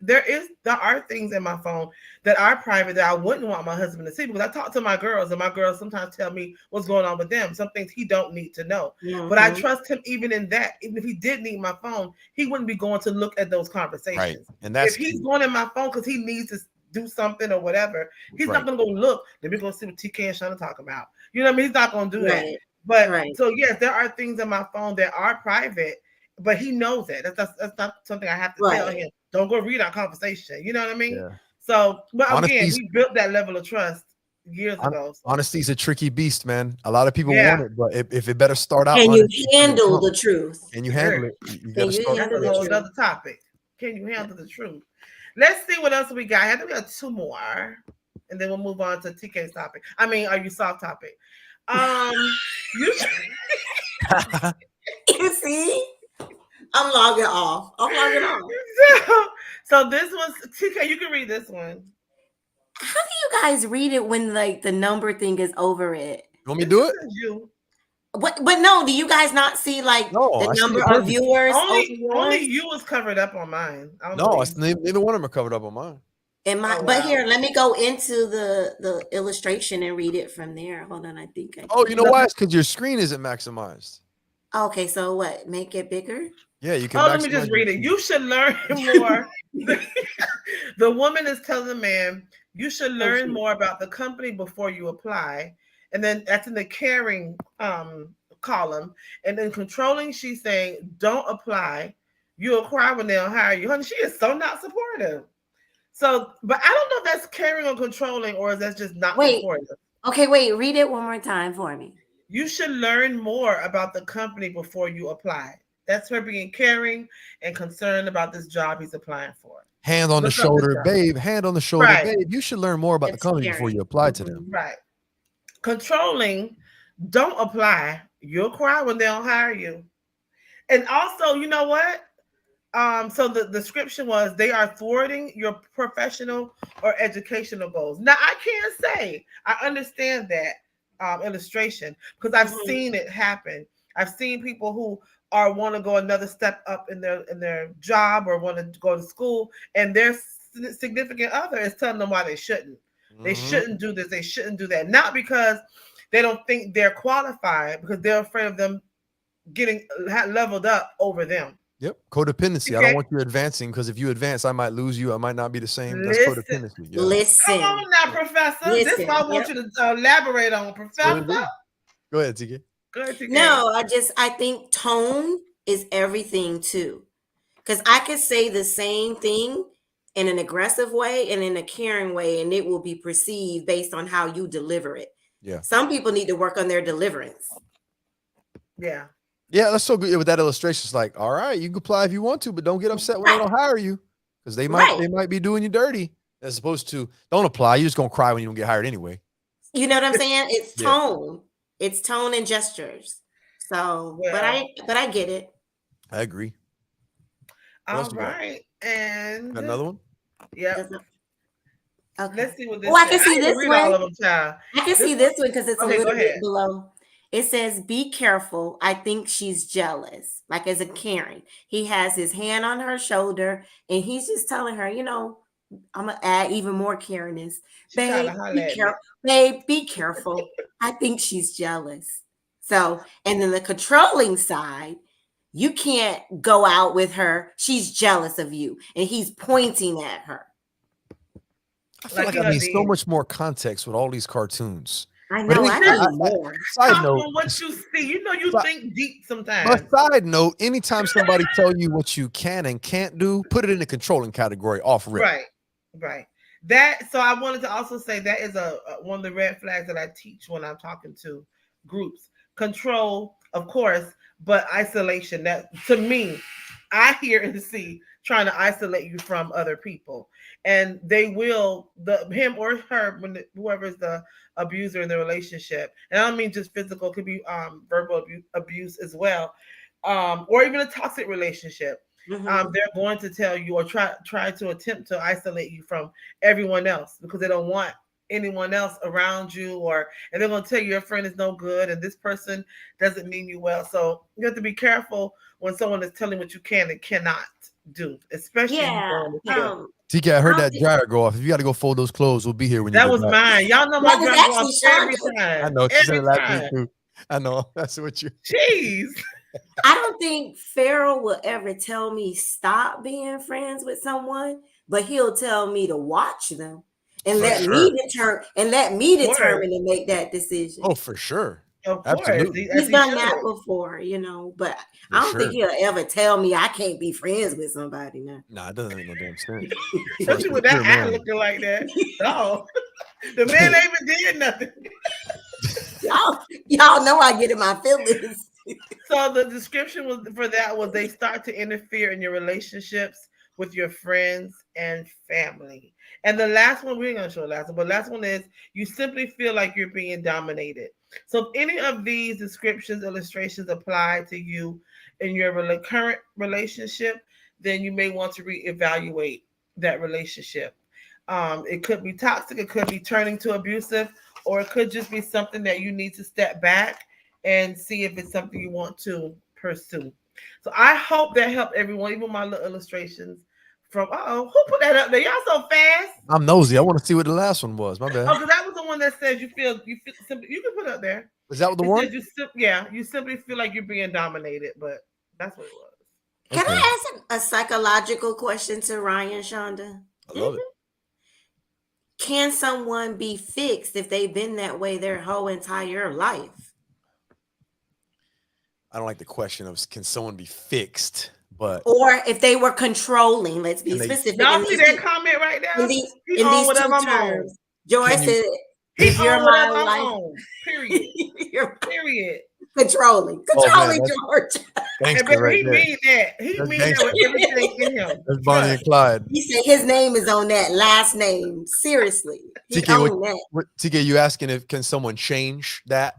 there are things in my phone that are private that I wouldn't want my husband to see because I talk to my girls, and my girls sometimes tell me what's going on with them, some things he don't need to know. But I Mhm. trust him even in that. Even if he did need my phone, he wouldn't be going to look at those Right. conversations. And If that's he's key. going in my phone because he needs to do something or whatever, he's not Right. going to go look. Let me go see what TK and Shana talk about. You know what I mean? He's not going to do that. Right. But Right. so yes, there are things on my phone that are private, but he knows that. That's not something I have to tell Right. him. Don't go read our conversation. You know what I mean? Yeah. So, but again, Honesty's we built that level of trust years ago. So honesty's a tricky beast, man. A lot of people want yeah, it, but if it better start out Can you honesty from the handle jump. the truth? Can you sure. handle it? You got Can to you start That's handle a the first. whole truth? other topic. Can you handle the truth? Let's see what else we got. I think we got two more, and then we'll move on to TK's topic. I mean, are you soft topic? You You see? I'm logging off. I'm logging off. so, so this was TK. You can read this one. How do you guys read it when like the number thing is over it? You want me to It do just it? says you. What? But no, do you guys not see like No, the I see number it of perfect. viewers over Only yours? you was covered up on mine. I don't know what No, you. neither one of them are covered up on mine. Am I? Oh But wow. here, let me go into the illustration and read it from there. Hold on, I think I Oh, you know can. No, why? It's because your screen isn't maximized. Okay, so what? Make it bigger? Yeah, you can oh, let me just maximize your read it. screen. You should learn more. The woman is telling the man, you should So learn cute. more about the company before you apply. And then that's in the caring column. And then controlling, she's saying, don't apply. You'll cry when they'll hire you. Honey, she is so not supportive. So, but I don't know if that's caring or controlling or is that just not Wait. supportive. Okay, wait. Read it one more time for me. You should learn more about the company before you apply. That's her being caring and concerned about this job he's applying for. Hand on the Look up this shoulder, job. babe. Hand on the shoulder, Right. babe. You should learn more about the It's company before you caring. apply to them. Right. Controlling, don't apply. You'll cry when they don't hire you. And also, you know what? So the description was they are thwarting your professional or educational goals. Now I can't say I understand that illustration because I've Mhm. seen it happen. I've seen people who are want to go another step up in their job or want to go to school, and their significant other is telling them why they shouldn't. They Mhm. shouldn't do this. They shouldn't do that. Not because they don't think they're qualified, because they're afraid of them getting leveled up over them. Yep. Codependency. I don't Okay. want you advancing because if you advance, I might lose you. I might not be the same. That's Listen, codependency. Yeah. come Listen. on now, Professor. This is what Listen. I want Yep. you to elaborate on, That's what it Professor. is. Go ahead, TK. Good to No, I think tone is everything too. Because I could say the same thing in an aggressive way and in a caring way, and it will be perceived based on how you deliver it. Yeah. Some people need to work on their deliverance. Yeah. Yeah, that's so good. With that illustration, it's like, all right, you can apply if you want to, but don't get upset when they Right. don't hire you because they Right. might be doing you dirty. As opposed to don't apply, you're just gonna cry when you don't get hired anyway. You know what I'm saying? It's Yeah. tone. It's tone and gestures. So, but Well, I get it. I agree. What all else you got? right. And Got another one? yeah. Doesn't- Okay. Let's see what this Oh, I says. can see didn't this read all one. of them, child. I can see this one because it's a Okay, go little bit ahead. below. It says, "Be careful. I think she's jealous." Like as a Karen, he has his hand on her shoulder, and he's just telling her, you know, I'm gonna add even more Karenness. She trying to Babe, holler be at me. careful. Babe, be careful. I think she's jealous. So, and then the controlling side, you can't go out with her. She's jealous of you, and he's pointing at her. I feel like you I need so did. much more context with all these cartoons. I But know. any- I need more. Side Come note, on, what you see. You know you Si- think deep but sometimes. side note, anytime somebody tell you what you can and can't do, put it in the controlling category off rip. Right. Right. That so I wanted to also say that is a one of the red flags that I teach when I'm talking to groups. Control, of course, but isolation. That to me, I hear and see trying to isolate you from other people, and they will him or her whoever is the abuser in the relationship. And I don't mean just physical; it could be verbal abuse as well, or even a toxic relationship. Mhm. They're going to tell you or try to attempt to isolate you from everyone else because they don't want anyone else around you, or and they're going to tell you your friend is no good and this person doesn't mean you well. So you have to be careful when someone is telling what you can and cannot do, especially if you Yeah. go in the field. TK, I heard I that don't dryer go off. If you got to go fold those clothes, we'll be here when you That get was back. mine. Y'all know my That was dress go off actually every Shonda. time. I know. She said Every it last week time. too. I know. That's what you. Jeez. I don't think Pharaoh will ever tell me stop being friends with someone, but he'll tell me to watch them and For let sure. me Of course. determine to make that decision. Oh, for sure. Of course. Absolutely. As He's he done should. that before, you know, but For I don't sure. think he'll ever tell me I can't be friends with somebody now. Nah, it doesn't make no damn sense. Especially with that Sure, eye man. looking like that. No. The man ain't even did nothing. Y'all know I get in my feelings. So the description was for that was they start to interfere in your relationships with your friends and family. And the last one, we ain't gonna show the last one, but last one is you simply feel like you're being dominated. So if any of these descriptions, illustrations apply to you in your current relationship, then you may want to reevaluate that relationship. It could be toxic, it could be turning to abusive, or it could just be something that you need to step back and see if it's something you want to pursue. So I hope that helped everyone, even my little illustrations from who put that up there? Y'all so fast. I'm nosy. I want to see what the last one was. My bad. Oh, because that was the one that says you feel simply. You can put it up there. Is that the It one? says you simply feel like you're being dominated, but that's what it was. Can Okay. I ask a psychological question to Ryan, Shonda? I love it. Can someone be fixed if they've been that way their whole entire life? I don't like the question of can someone be fixed, but Or if they were controlling, let's be Can they- specific. Y'all in see these that two- comment right there? in these, He in on these two whatever I'm terms. on. Joy Can you- said, He if you're on my whatever I'm life, on. Period. you're- Period. Controlling Oh man, George. And gangster baby, right he there. mean that. He That's mean that gangster. with everything in him. That's Bonnie and Trust. Clyde. He said his name is on that last name. Seriously, he TK, owned that. TK, you asking if can someone change that?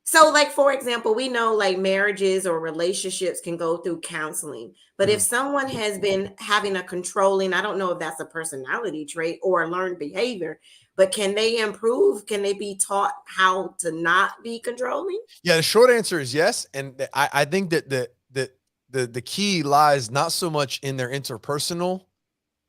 So, like, for example, we know like marriages or relationships can go through counseling. But if Mhm. someone has been having a controlling, I don't know if that's a personality trait or a learned behavior, but can they improve? Can they be taught how to not be controlling? Yeah, the short answer is yes, and I think that the key lies not so much in their interpersonal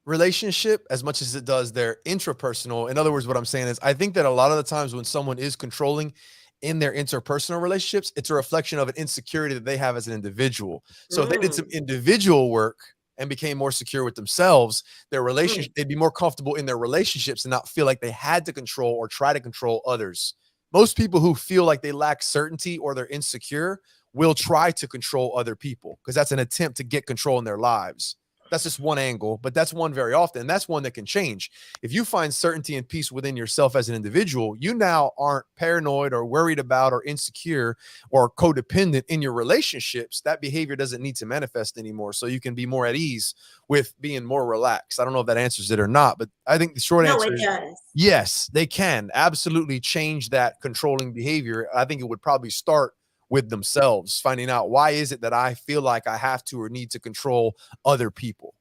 relationship as much as it does their intrapersonal. In other words, what I'm saying is I think that a lot of the times when someone is controlling in their interpersonal relationships, it's a reflection of an insecurity that they have as an individual. So if they did some individual work and became more secure with themselves, their relationship, they'd be more comfortable in their relationships and not feel like they had to control or try to control others. Most people who feel like they lack certainty or they're insecure will try to control other people because that's an attempt to get control in their lives. That's just one angle, but that's one very often. And that's one that can change. If you find certainty and peace within yourself as an individual, you now aren't paranoid or worried about or insecure or codependent in your relationships. That behavior doesn't need to manifest anymore. So you can be more at ease with being more relaxed. I don't know if that answers it or not, but I think the short No, answer it is does. yes, they can absolutely change that controlling behavior. I think it would probably start with themselves, finding out why is it that I feel like I have to or need to control other people.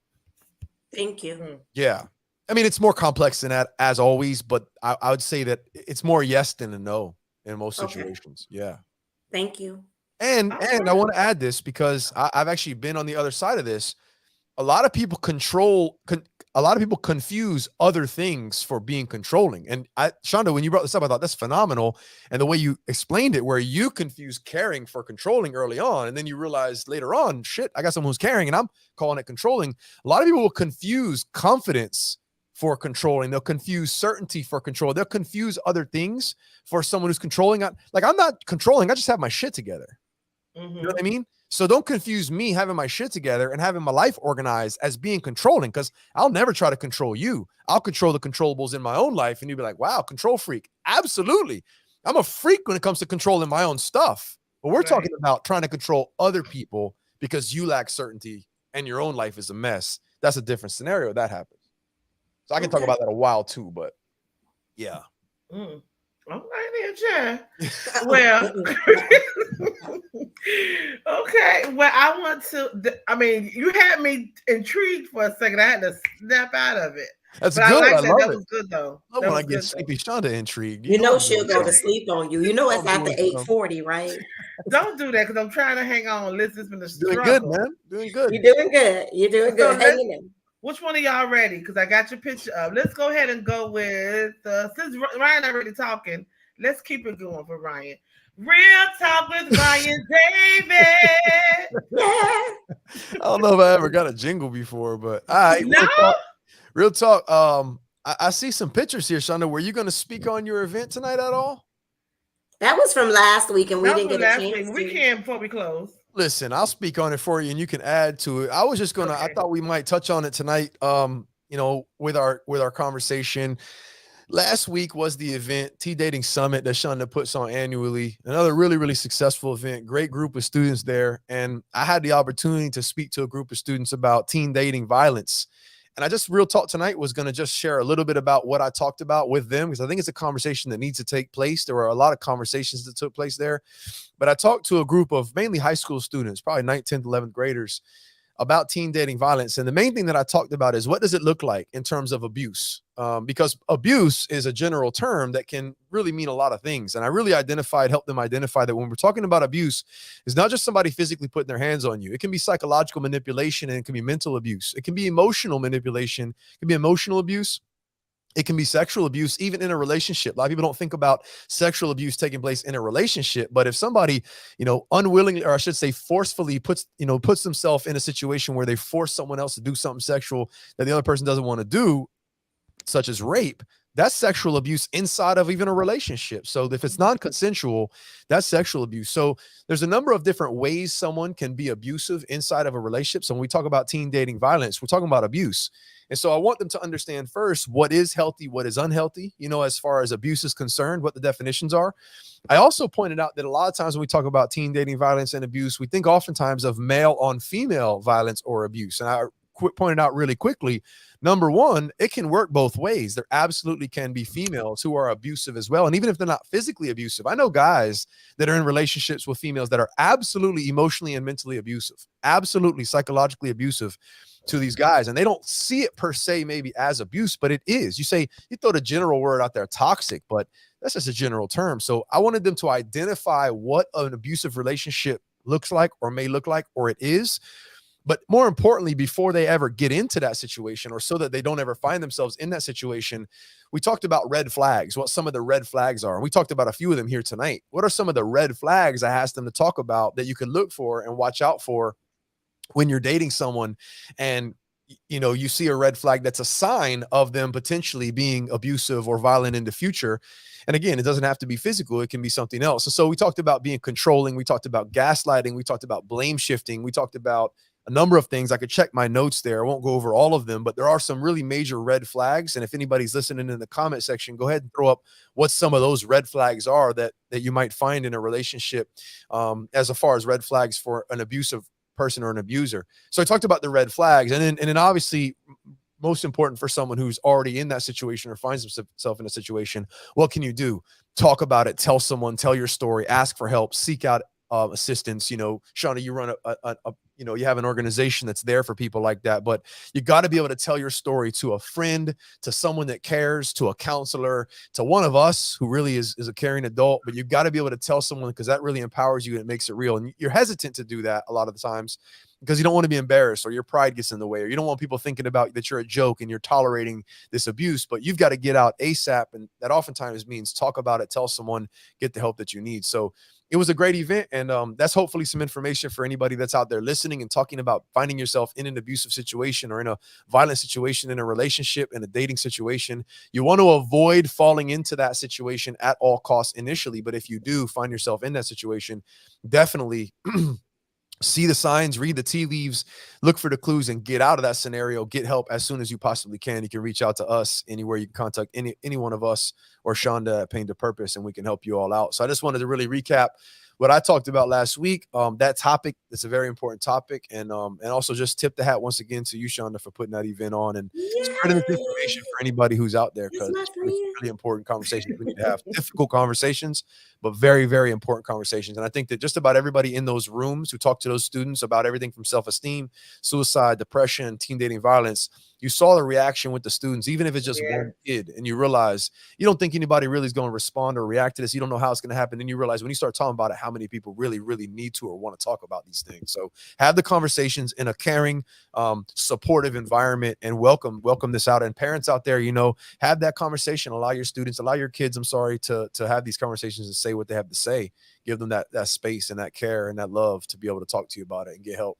Thank you. Yeah. I mean, it's more complex than that as always, but I would say that it's more yes than a no in most situations. Yeah. Thank you. And I want to add this because I've actually been on the other side of this. A lot of people confuse other things for being controlling. And Shanda, when you brought this up, I thought that's phenomenal. And the way you explained it, where you confuse caring for controlling early on, and then you realize later on, shit, I got someone who's caring and I'm calling it controlling. A lot of people will confuse confidence for controlling. They'll confuse certainty for control. They'll confuse other things for someone who's controlling. Like, I'm not controlling. I just have my shit together. You know what I mean? So don't confuse me having my shit together and having my life organized as being controlling, because I'll never try to control you. I'll control the controllables in my own life. And you'll be like, wow, control freak. Absolutely. I'm a freak when it comes to controlling my own stuff. But we're talking about trying to control other people because you lack certainty and your own life is a mess. That's a different scenario that happens. So I can talk about that a while too, but yeah. All right, then, Jen. Well, okay. Well, I want to. I mean, you had me intrigued for a second. I had to snap out of it. That's but good. I like I that. love That it. was good, though. I love that when was I get good, Sleepy Shonda intrigued. You know I'm she'll doing go to something. sleep on you. You know it's after 8:40, right? Don't do that because I'm trying to hang on. Listen, to the Doing struggle. good, man. Doing good. You're doing good. You're doing good. Hanging in. Which one of y'all ready? Because I got your picture up. Let's go ahead and go with since Ryan already talking. Let's keep it going for Ryan. Real talk with Ryan David. I don't know if I ever got a jingle before, but all right. No. Real talk. I see some pictures here, Shonda. Were you going to speak on your event tonight at all? That was from last week, and we didn't get a chance to. We can before we close. Listen, I'll speak on it for you, and you can add to it. I was just gonna. I thought we might touch on it tonight. With our conversation. Last week was the event, Tea Dating Summit, that Shonda puts on annually. Another really, really successful event. Great group of students there, and I had the opportunity to speak to a group of students about teen dating violence. And I just real talk tonight was going to just share a little bit about what I talked about with them, because I think it's a conversation that needs to take place. There were a lot of conversations that took place there, but I talked to a group of mainly high school students, probably 9th, 10th, 11th graders, about teen dating violence. And the main thing that I talked about is, what does it look like in terms of abuse? Because abuse is a general term that can really mean a lot of things. And I really helped them identify that when we're talking about abuse, it's not just somebody physically putting their hands on you. It can be psychological manipulation, and it can be mental abuse. It can be emotional manipulation. It can be emotional abuse. It can be sexual abuse, even in a relationship. A lot of people don't think about sexual abuse taking place in a relationship, but if somebody, unwillingly, or I should say forcefully puts themselves in a situation where they force someone else to do something sexual that the other person doesn't want to do, such as rape, that's sexual abuse inside of even a relationship. So if it's non-consensual, that's sexual abuse. So there's a number of different ways someone can be abusive inside of a relationship. So when we talk about teen dating violence, we're talking about abuse. And so I want them to understand first what is healthy, what is unhealthy, as far as abuse is concerned, what the definitions are. I also pointed out that a lot of times when we talk about teen dating violence and abuse, we think oftentimes of male on female violence or abuse. And I pointed out really quickly, number one, it can work both ways. There absolutely can be females who are abusive as well. And even if they're not physically abusive, I know guys that are in relationships with females that are absolutely emotionally and mentally abusive, absolutely psychologically abusive to these guys. And they don't see it per se maybe as abuse, but it is. You throw the general word out there, toxic, but that's just a general term. So I wanted them to identify what an abusive relationship looks like or may look like, or it is. But more importantly, before they ever get into that situation, or so that they don't ever find themselves in that situation, we talked about red flags, what some of the red flags are. We talked about a few of them here tonight. What are some of the red flags I asked them to talk about that you can look for and watch out for when you're dating someone, and you see a red flag that's a sign of them potentially being abusive or violent in the future? And again, it doesn't have to be physical. It can be something else. And so we talked about being controlling. We talked about gaslighting. We talked about blame shifting. We talked about a number of things. I could check my notes there. I won't go over all of them, but there are some really major red flags. And if anybody's listening in the comment section, go ahead and throw up what some of those red flags are that you might find in a relationship, as far as red flags for an abusive person or an abuser. So I talked about the red flags, and then obviously most important for someone who's already in that situation or finds himself in a situation, what can you do? Talk about it, tell someone, tell your story, ask for help, seek out assistance. Shanda, you run you have an organization that's there for people like that, but you got to be able to tell your story to a friend, to someone that cares, to a counselor, to one of us who really is a caring adult. But you got to be able to tell someone, because that really empowers you and it makes it real. And you're hesitant to do that a lot of the times because you don't want to be embarrassed, or your pride gets in the way, or you don't want people thinking about that you're a joke and you're tolerating this abuse. But you've got to get out ASAP, and that oftentimes means talk about it, tell someone, get the help that you need. So it was a great event, and that's hopefully some information for anybody that's out there listening and talking about finding yourself in an abusive situation or in a violent situation, in a relationship, in a dating situation. You want to avoid falling into that situation at all costs initially, but if you do find yourself in that situation, definitely see the signs, read the tea leaves, look for the clues, and get out of that scenario. Get help as soon as you possibly can. You can reach out to us anywhere. You can contact any one of us or Shanda at Pain to Purpose, and we can help you all out. So I just wanted to really recap what I talked about last week. That topic is a very important topic, and also just tip the hat once again to you, Shanda, for putting that event on and spreading this information for anybody who's out there, because it's really important conversations we need to have. Difficult conversations, but very, very important conversations. And I think that just about everybody in those rooms who talk to those students about everything from self-esteem, suicide, depression, teen dating violence, you saw the reaction with the students, even if it's just one kid, and you realize you don't think anybody really is going to respond or react to this. You don't know how it's going to happen. Then you realize when you start talking about it, how many people really, really need to or want to talk about these things. So have the conversations in a caring, supportive environment, and welcome this out. And parents out there, have that conversation. Allow your students, allow your kids, to have these conversations and say what they have to say. Give them that space and that care and that love to be able to talk to you about it and get help.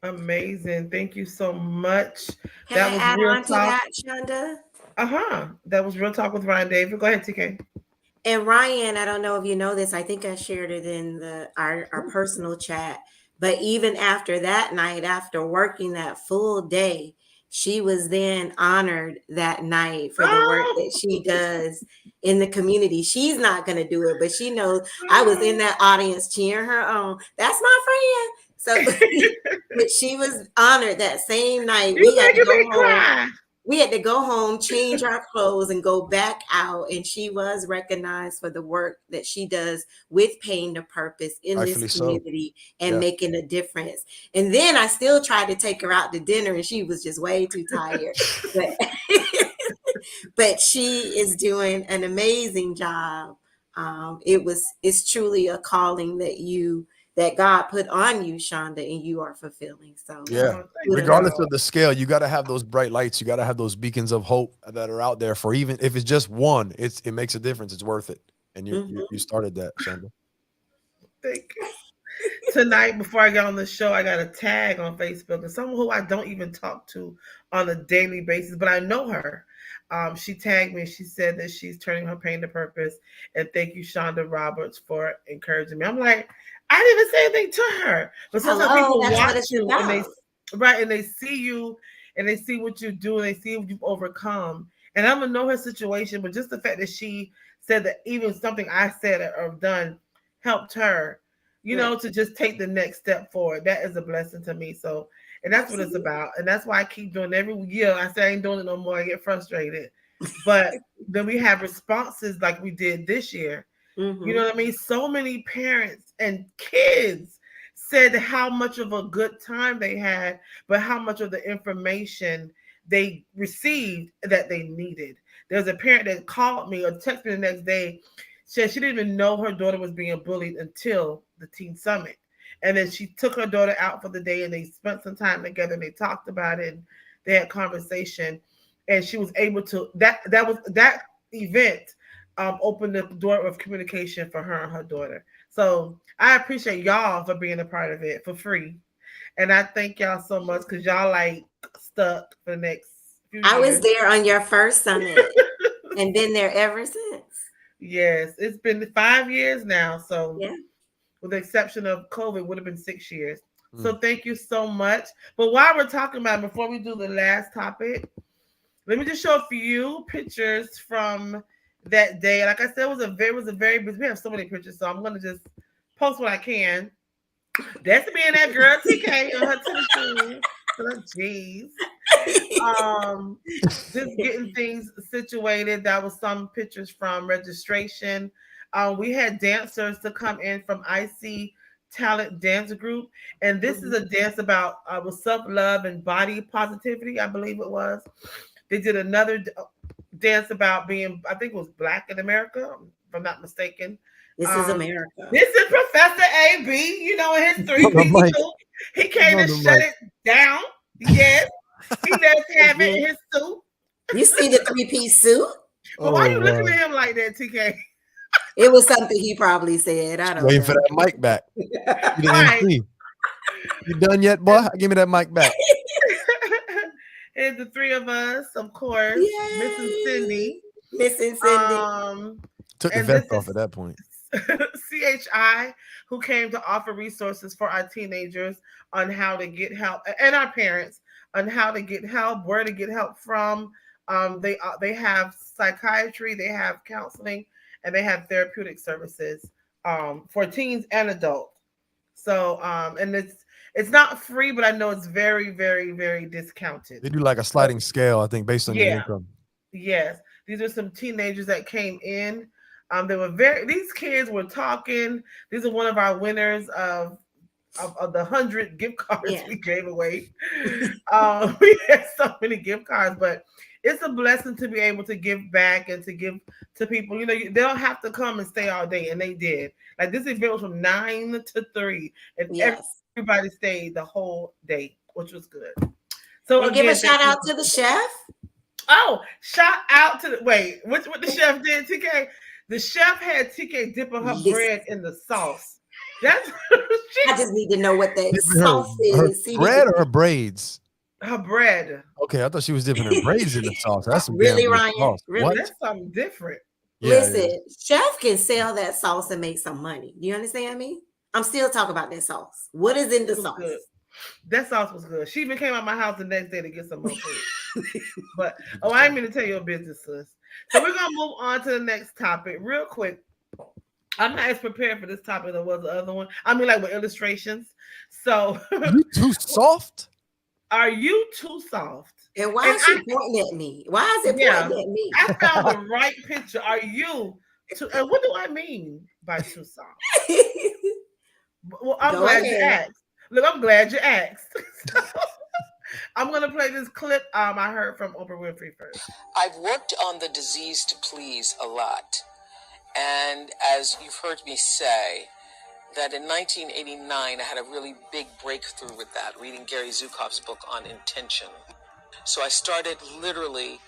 Amazing. Thank you so much. Can I add on to that, Shanda? That was Real Talk with Ryan David. Go ahead, TK. And Ryan, I don't know if you know this. I think I shared it in our personal chat. But even after that night, after working that full day, she was then honored that night for the work that she does in the community. She's not going to do it, but she knows I was in that audience cheering her on. That's my friend. So, but she was honored that same night. We had to go home, change our clothes, and go back out. And she was recognized for the work that she does with Pain to Purpose in this community and making a difference. And then I still tried to take her out to dinner, and she was just way too tired. But she is doing an amazing job. It's truly a calling that God put on you, Shanda, and you are fulfilling. So regardless of the scale, you got to have those bright lights. You got to have those beacons of hope that are out there for, even if it's just one, it makes a difference. It's worth it. And you started that, Shanda. Thank you. Tonight, before I got on the show, I got a tag on Facebook and someone who I don't even talk to on a daily basis, but I know her. She tagged me. She said that she's turning her pain to purpose, and thank you, Shanda Roberts, for encouraging me. I'm like, I didn't even say anything to her, but sometimes Hello, people that's what watch it's you and they about. right and they see you and they see what you do and they see what you've overcome. And I'm gonna know her situation, but just the fact that she said that even something I said or done helped her, Right. to just take the next step forward. That is a blessing to me. So, and that's what it's Absolutely. about. And that's why I keep doing it every year. I say I ain't doing it no more. I get frustrated. But then we have responses like we did this year. You know Mm-hmm. what I mean? So many parents and kids said how much of a good time they had, but how much of the information they received that they needed. There's a parent that called me or texted me the next day, said she didn't even know her daughter was being bullied until the teen summit. And then she took her daughter out for the day and they spent some time together and they talked about it and they had conversation. And she was able to that event opened the door of communication for her and her daughter. So I appreciate y'all for being a part of it for free. And I thank y'all so much because y'all like stuck for the next few I was years. there on your first summit and been there ever since. Yes, it's been 5 years now. So Yeah. with the exception of COVID, it would have been 6 years. Mm. So thank you so much. But while we're talking about it, before we do the last topic, let me just show a few pictures from that day. Like I said, it was a very busy. We have so many pictures, so I'm gonna just post what I can. That's me and that girl TK on her tennis shoes. Jeez. Um, just getting things situated. That was some pictures from registration. We had dancers to come in from IC Talent Dance Group, and this is Mhm. a dance about with self love and body positivity. I believe it was. They did another dance about being, I think it was Black in America, if I'm not mistaken. This is Um, America. this is Professor AB, in his On the three-piece mic. suit. He He's came on to the shut mic. it down. Yes, he does have it Mhm. in his suit. You see the three-piece suit? But why Oh you looking wow. at him like that, TK? It was something he probably said. I don't Waiting for know. that mic back. You the Right. MC. You done yet, boy? Give me that mic back. And the three of us, of course, missing Yay! Cindy. Missing Cindy. Um, Took the and vest this off at is that point. CHI, who came to offer resources for our teenagers on how to get help and our parents on how to get help, where to get help from. They have psychiatry, they have counseling, and they have therapeutic services for teens and adults. So and it's not free, but I know it's very, very, very discounted. They do like a So sliding scale, I think, based on your yeah, income. yes, these are some teenagers that came in. They were these kids were talking. These are one of our winners of the 100 gift cards Yeah. we gave away. We had so many gift cards, but it's a blessing to be able to give back and to give to people. They don't have to come and stay all day, and they did. Like this event was from 9 to 3, and Yes. everybody stayed the whole day, which was good. So And give a again, thank shout you. out to the chef. Oh, shout out to the wait. What the chef did, TK? The chef had TK dipping her Listen, bread in the sauce. That's I just need to know what that Dipping her sauce her is. bread or her braids? her bread. Okay, I thought she was dipping her braids in the sauce. That's some damn Really, good Ryan? sauce. What? Really? That's something different. Yeah, it is. Listen, chef can sell that sauce and make some money. Do you understand me? I'm still talking about that sauce. What is in the It was good. sauce? That sauce was good. She even came out my house the next day to get some more food. But Get oh, this I didn't sauce. mean to tell you a business, sis. So we're gonna move on to the next topic real quick. I'm not as prepared for this topic as was the other one. I mean, like with illustrations. So, You too soft? are you too soft? And why And is she pointing at me? Why is it yeah, pointing at me? I found the right picture. Are you too? And what do I mean by too soft? Well, I'm Go glad you ahead. asked. Look, I'm glad you asked. I'm gonna play this clip I heard from Oprah Winfrey first. I've worked on the disease to please a lot. And as you've heard me say, that in 1989, I had a really big breakthrough with that, reading Gary Zukav's book on intention. So I started literally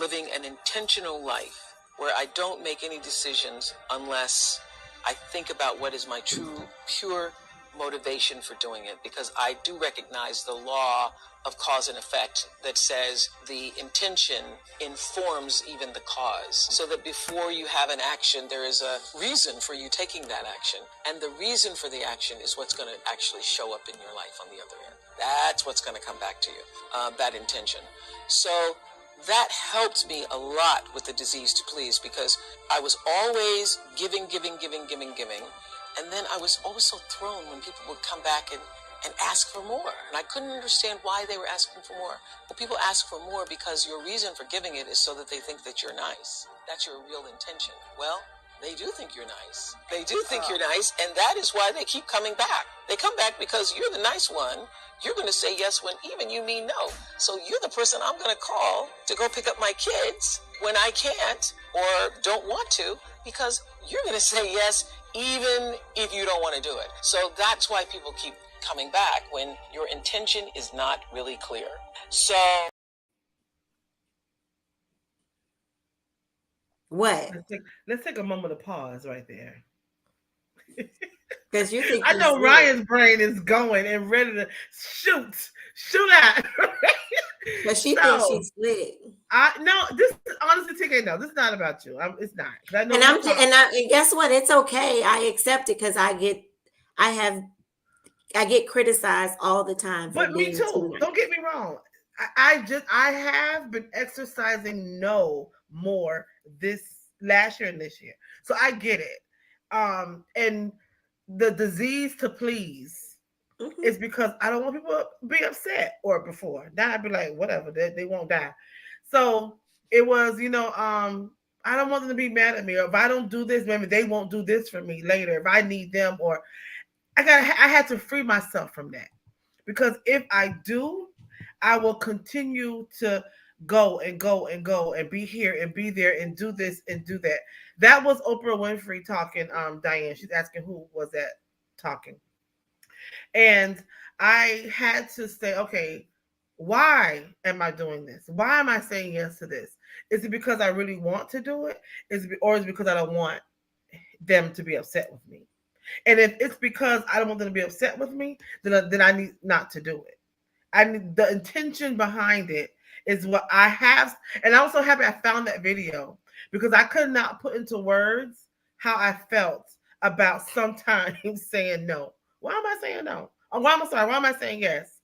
living an intentional life where I don't make any decisions unless I think about what is my true, pure motivation for doing it, because I do recognize the law of cause and effect that says the intention informs even the cause. So that before you have an action, there is a reason for you taking that action. And the reason for the action is what's going to actually show up in your life on the other end. That's what's going to come back to you, that intention. So that helped me a lot with the disease to please, because I was always giving. And then I was always so thrown when people would come back and ask for more. And I couldn't understand why they were asking for more. Well, people ask for more because your reason for giving it is so that they think that you're nice. That's your real intention. Well, they do think you're nice. They do think you're nice, and that is why they keep coming back. They come back because you're the nice one. You're going to say yes when even you mean no. So you're the person I'm going to call to go pick up my kids when I can't or don't want to, because you're going to say yes even if you don't want to do it. So that's why people keep coming back, when your intention is not really clear. So What? Let's take a moment of pause right there. Because you think I know Ryan's brain is going and ready to shoot out. But she thinks she's slick. This is honestly, TK. No, this is not about you. It's not. I know and guess what? It's okay. I accept it because I get criticized all the time. But me too. Don't get me wrong. I have been exercising no more this last year and this year, so I get it. And the disease to please is because I don't want people to be upset. Or before now, I'd be like, whatever, they won't die. So it was, I don't want them to be mad at me, or if I don't do this, maybe they won't do this for me later if I need them, or I had to free myself from that, because if I do, I will continue to go and be here and be there and do this and do that. That was Oprah Winfrey talking. Diane, she's asking who was that talking, and I had to say, okay, why am I doing this? Why am I saying yes to this? Is it because I really want to do it? Or is it because I don't want them to be upset with me? And if it's because I don't want them to be upset with me, then I need not to do it. I need the intention behind it is what I have. And I'm so happy I found that video, because I could not put into words how I felt about sometimes saying no. Why am I saying no? Or why am I saying yes?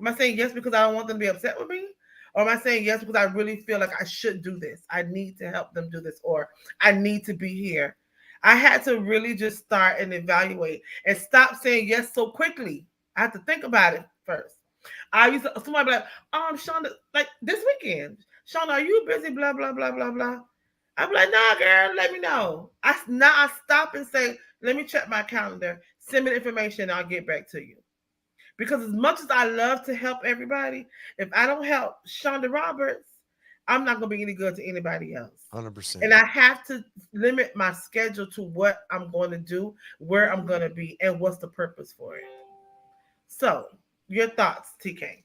Am I saying yes because I don't want them to be upset with me? Or am I saying yes because I really feel like I should do this? I need to help them do this, or I need to be here. I had to really just start and evaluate and stop saying yes so quickly. I had to think about it first. Somebody be like, Shanda, like this weekend, Shanda, are you busy? Blah, blah, blah, blah, blah. I'm like, nah, girl, let me know. I stop and say, let me check my calendar, send me the information, I'll get back to you. Because as much as I love to help everybody, if I don't help Shanda Roberts, I'm not going to be any good to anybody else. 100%. And I have to limit my schedule to what I'm going to do, where I'm going to be, and what's the purpose for it. So, your thoughts, TK?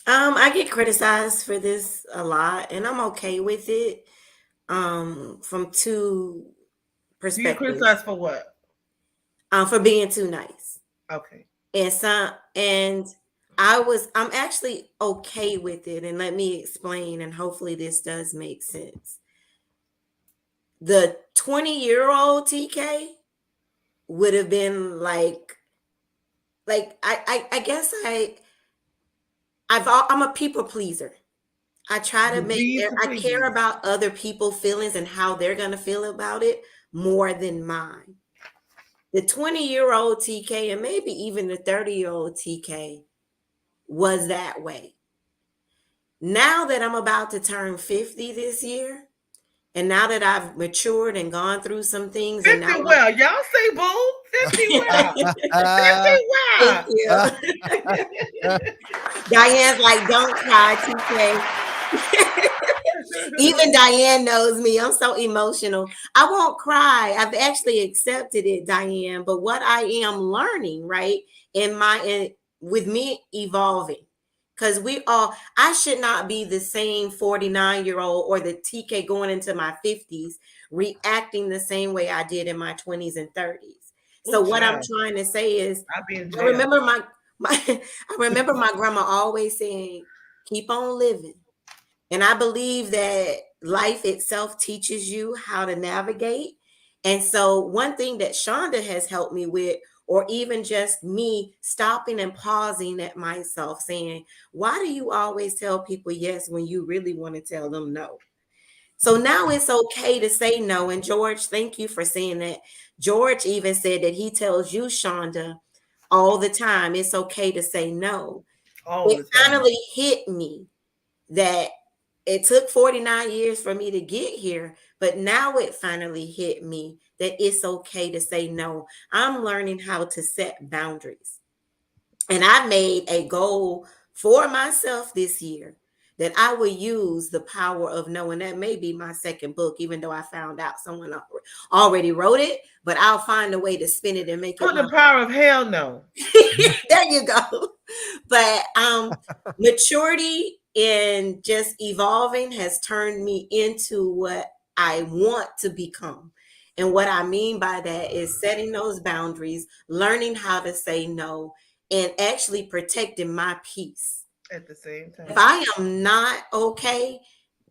I get criticized for this a lot, and I'm okay with it. From two perspectives. Do you criticize for what? For being too nice. Okay. And I'm actually okay with it, and let me explain, and hopefully this does make sense. The 20-year-old TK would have been like I guess I'm a people pleaser. I try to I care about other people's feelings and how they're going to feel about it more than mine. The 20-year-old TK, and maybe even the 30-year-old TK, was that way. Now that I'm about to turn 50 this year, and now that I've matured and gone through some things, 50 and now well, y'all say boom. 50 well. 50 well. Thank you. Diane's like, don't cry, TK. Even Diane knows me. I'm so emotional. I won't cry. I've actually accepted it, Diane. But what I am learning, right, with me evolving, because I should not be the same 49-year-old or the TK going into my 50s reacting the same way I did in my 20s and 30s. So Oh, what I'm child. trying to say is, I'll be in I jail. remember my I remember my grandma always saying, "Keep on living." And I believe that life itself teaches you how to navigate. And so, one thing that Shonda has helped me with, or even just me stopping and pausing at myself, saying, why do you always tell people yes when you really want to tell them no? So now it's okay to say no. And George, thank you for saying that. George even said that he tells you, Shonda, all the time, it's okay to say no. All It the time. finally hit me that it took 49 years for me to get here, but now it finally hit me that it's okay to say no. I'm learning how to set boundaries. And I made a goal for myself this year that I will use the power of no. And that may be my second book, even though I found out someone already wrote it, but I'll find a way to spin it and make it Put my the power of hell no. there you go. But maturity and just evolving has turned me into what I want to become. And what I mean by that is setting those boundaries, learning how to say no, and actually protecting my peace. At the same If time. I am not okay,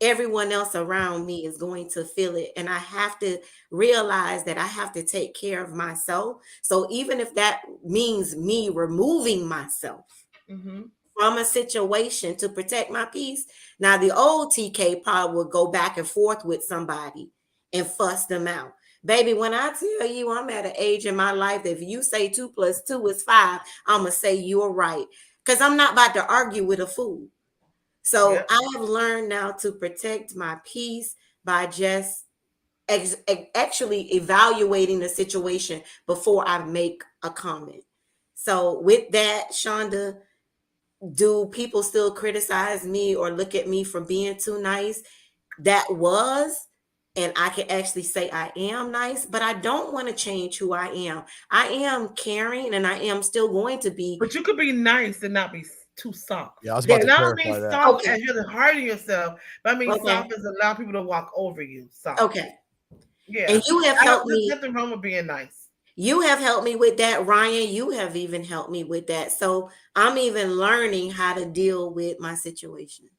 everyone else around me is going to feel it. And I have to realize that I have to take care of myself. So even if that means me removing myself Mm-hmm. from a situation to protect my peace, now the old TK probably would go back and forth with somebody and fuss them out. Baby, when I tell you I'm at an age in my life that if you say 2 + 2 is 5, I'm going to say you're right. Because I'm not about to argue with a fool. So Yep. I have learned now to protect my peace by just actually evaluating the situation before I make a comment. So with that, Shonda, do people still criticize me or look at me for being too nice? That was, and I can actually say I am nice, but I don't want to change who I am. I am caring and I am still going to be. But you could be nice and not be too soft. Yeah, I was about There. to And I don't mean clarify that. soft Okay. as you're hurting yourself, but I mean Okay. soft as allow people to walk over you. Soft. Okay. And Yeah. you have I don't, helped there's me. nothing wrong with being nice. You have helped me with that, Ryan. You have even helped me with that. So I'm even learning how to deal with my situation.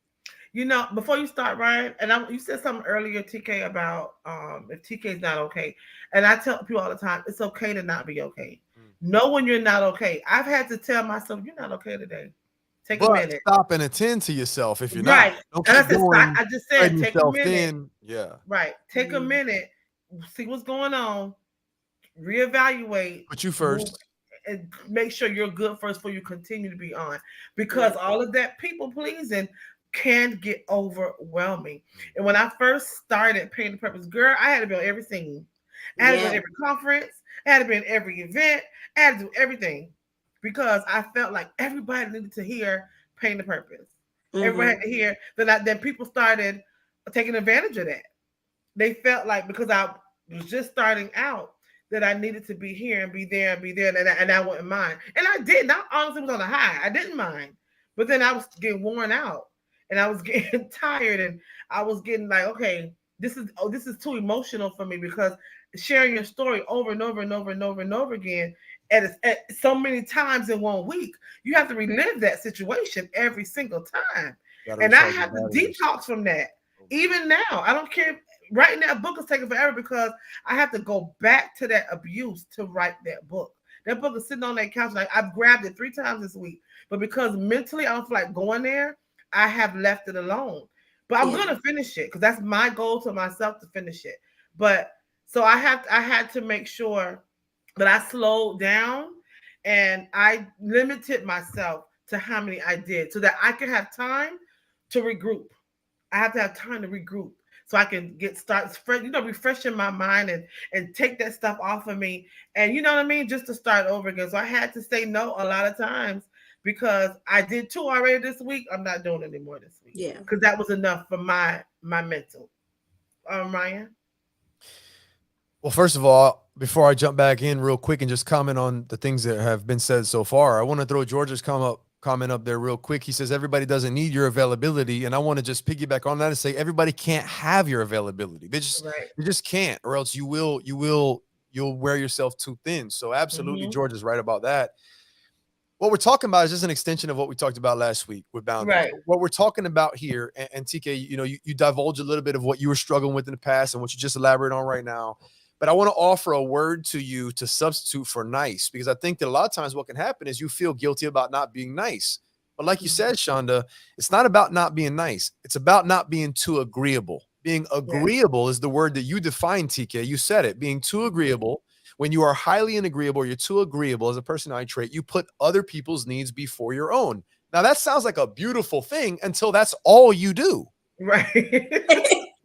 You know, before you start, Ryan, and you said something earlier, TK, about if TK is not okay. And I tell people all the time, it's okay to not be okay. Mm. Know when you're not okay. I've had to tell myself, you're not okay today. Take a But minute. stop and attend to yourself if you're not. Right. Don't And I keep said, stop. going, I just said, spreading take a yourself minute. thin. Yeah. Right. Take a Mm, minute, see what's going on, reevaluate, Put you move, first. and make sure you're good first before you continue to be on. yeah. Because all of that people pleasing can get overwhelming. And when I first started Paying the Purpose, girl, I had to be on every scene. I had to be Yeah. on every conference. I had to be in every event. I had to do everything because I felt like everybody needed to hear Paying the Purpose. Everybody had Hmm. to hear that. Then people started taking advantage of that. They felt like because I was just starting out that I needed to be here and be there and be there, and I wouldn't mind. And I didn't. I honestly was on a high. I didn't mind. But then I was getting worn out and I was getting tired and I was getting like, okay, this is too emotional for me because sharing your story over and over and over and over and over again at so many times in 1 week, you have to relive that situation every single time. Gotta And I recharge your have to batteries. detox from that. Over and over. Even now, I don't care. Writing that book is taking forever because I have to go back to that abuse to write that book. That book is sitting on that couch. Like I've grabbed it 3 times this week, but because mentally I don't feel like going there, I have left it alone. But I'm Yeah. gonna finish it because that's my goal to myself to finish it. But so I had to make sure that I slowed down and I limited myself to how many I did so that I could have time to regroup. I have to have time to regroup so I can refreshing my mind and take that stuff off of me. And you know what I mean? Just to start over again. So I had to say no a lot of times because I did 2 already this week. I'm not doing any more this week Yeah. because that was enough for my mental. Ryan. Well, first of all, before I jump back in real quick and just comment on the things that have been said so far, I want to throw George's comment up there real quick. He says everybody doesn't need your availability, and I want to just piggyback on that and say everybody can't have your availability. Right. They just can't, or else you will you'll wear yourself too thin. So absolutely, Mhm. George is right about that. What we're talking about is just an extension of what we talked about last week with boundaries. Right. What we're talking about here, and TK, you divulge a little bit of what you were struggling with in the past and what you just elaborate on right now. But I want to offer a word to you to substitute for nice, because I think that a lot of times what can happen is you feel guilty about not being nice. But like you said, Shanda, it's not about not being nice. It's about not being too agreeable. Being Yeah. agreeable is the word that you define, TK. You said it. Being too agreeable. When you are highly inagreeable, you're too agreeable as a personality trait, you put other people's needs before your own. Now, that sounds like a beautiful thing until that's all you do. Right.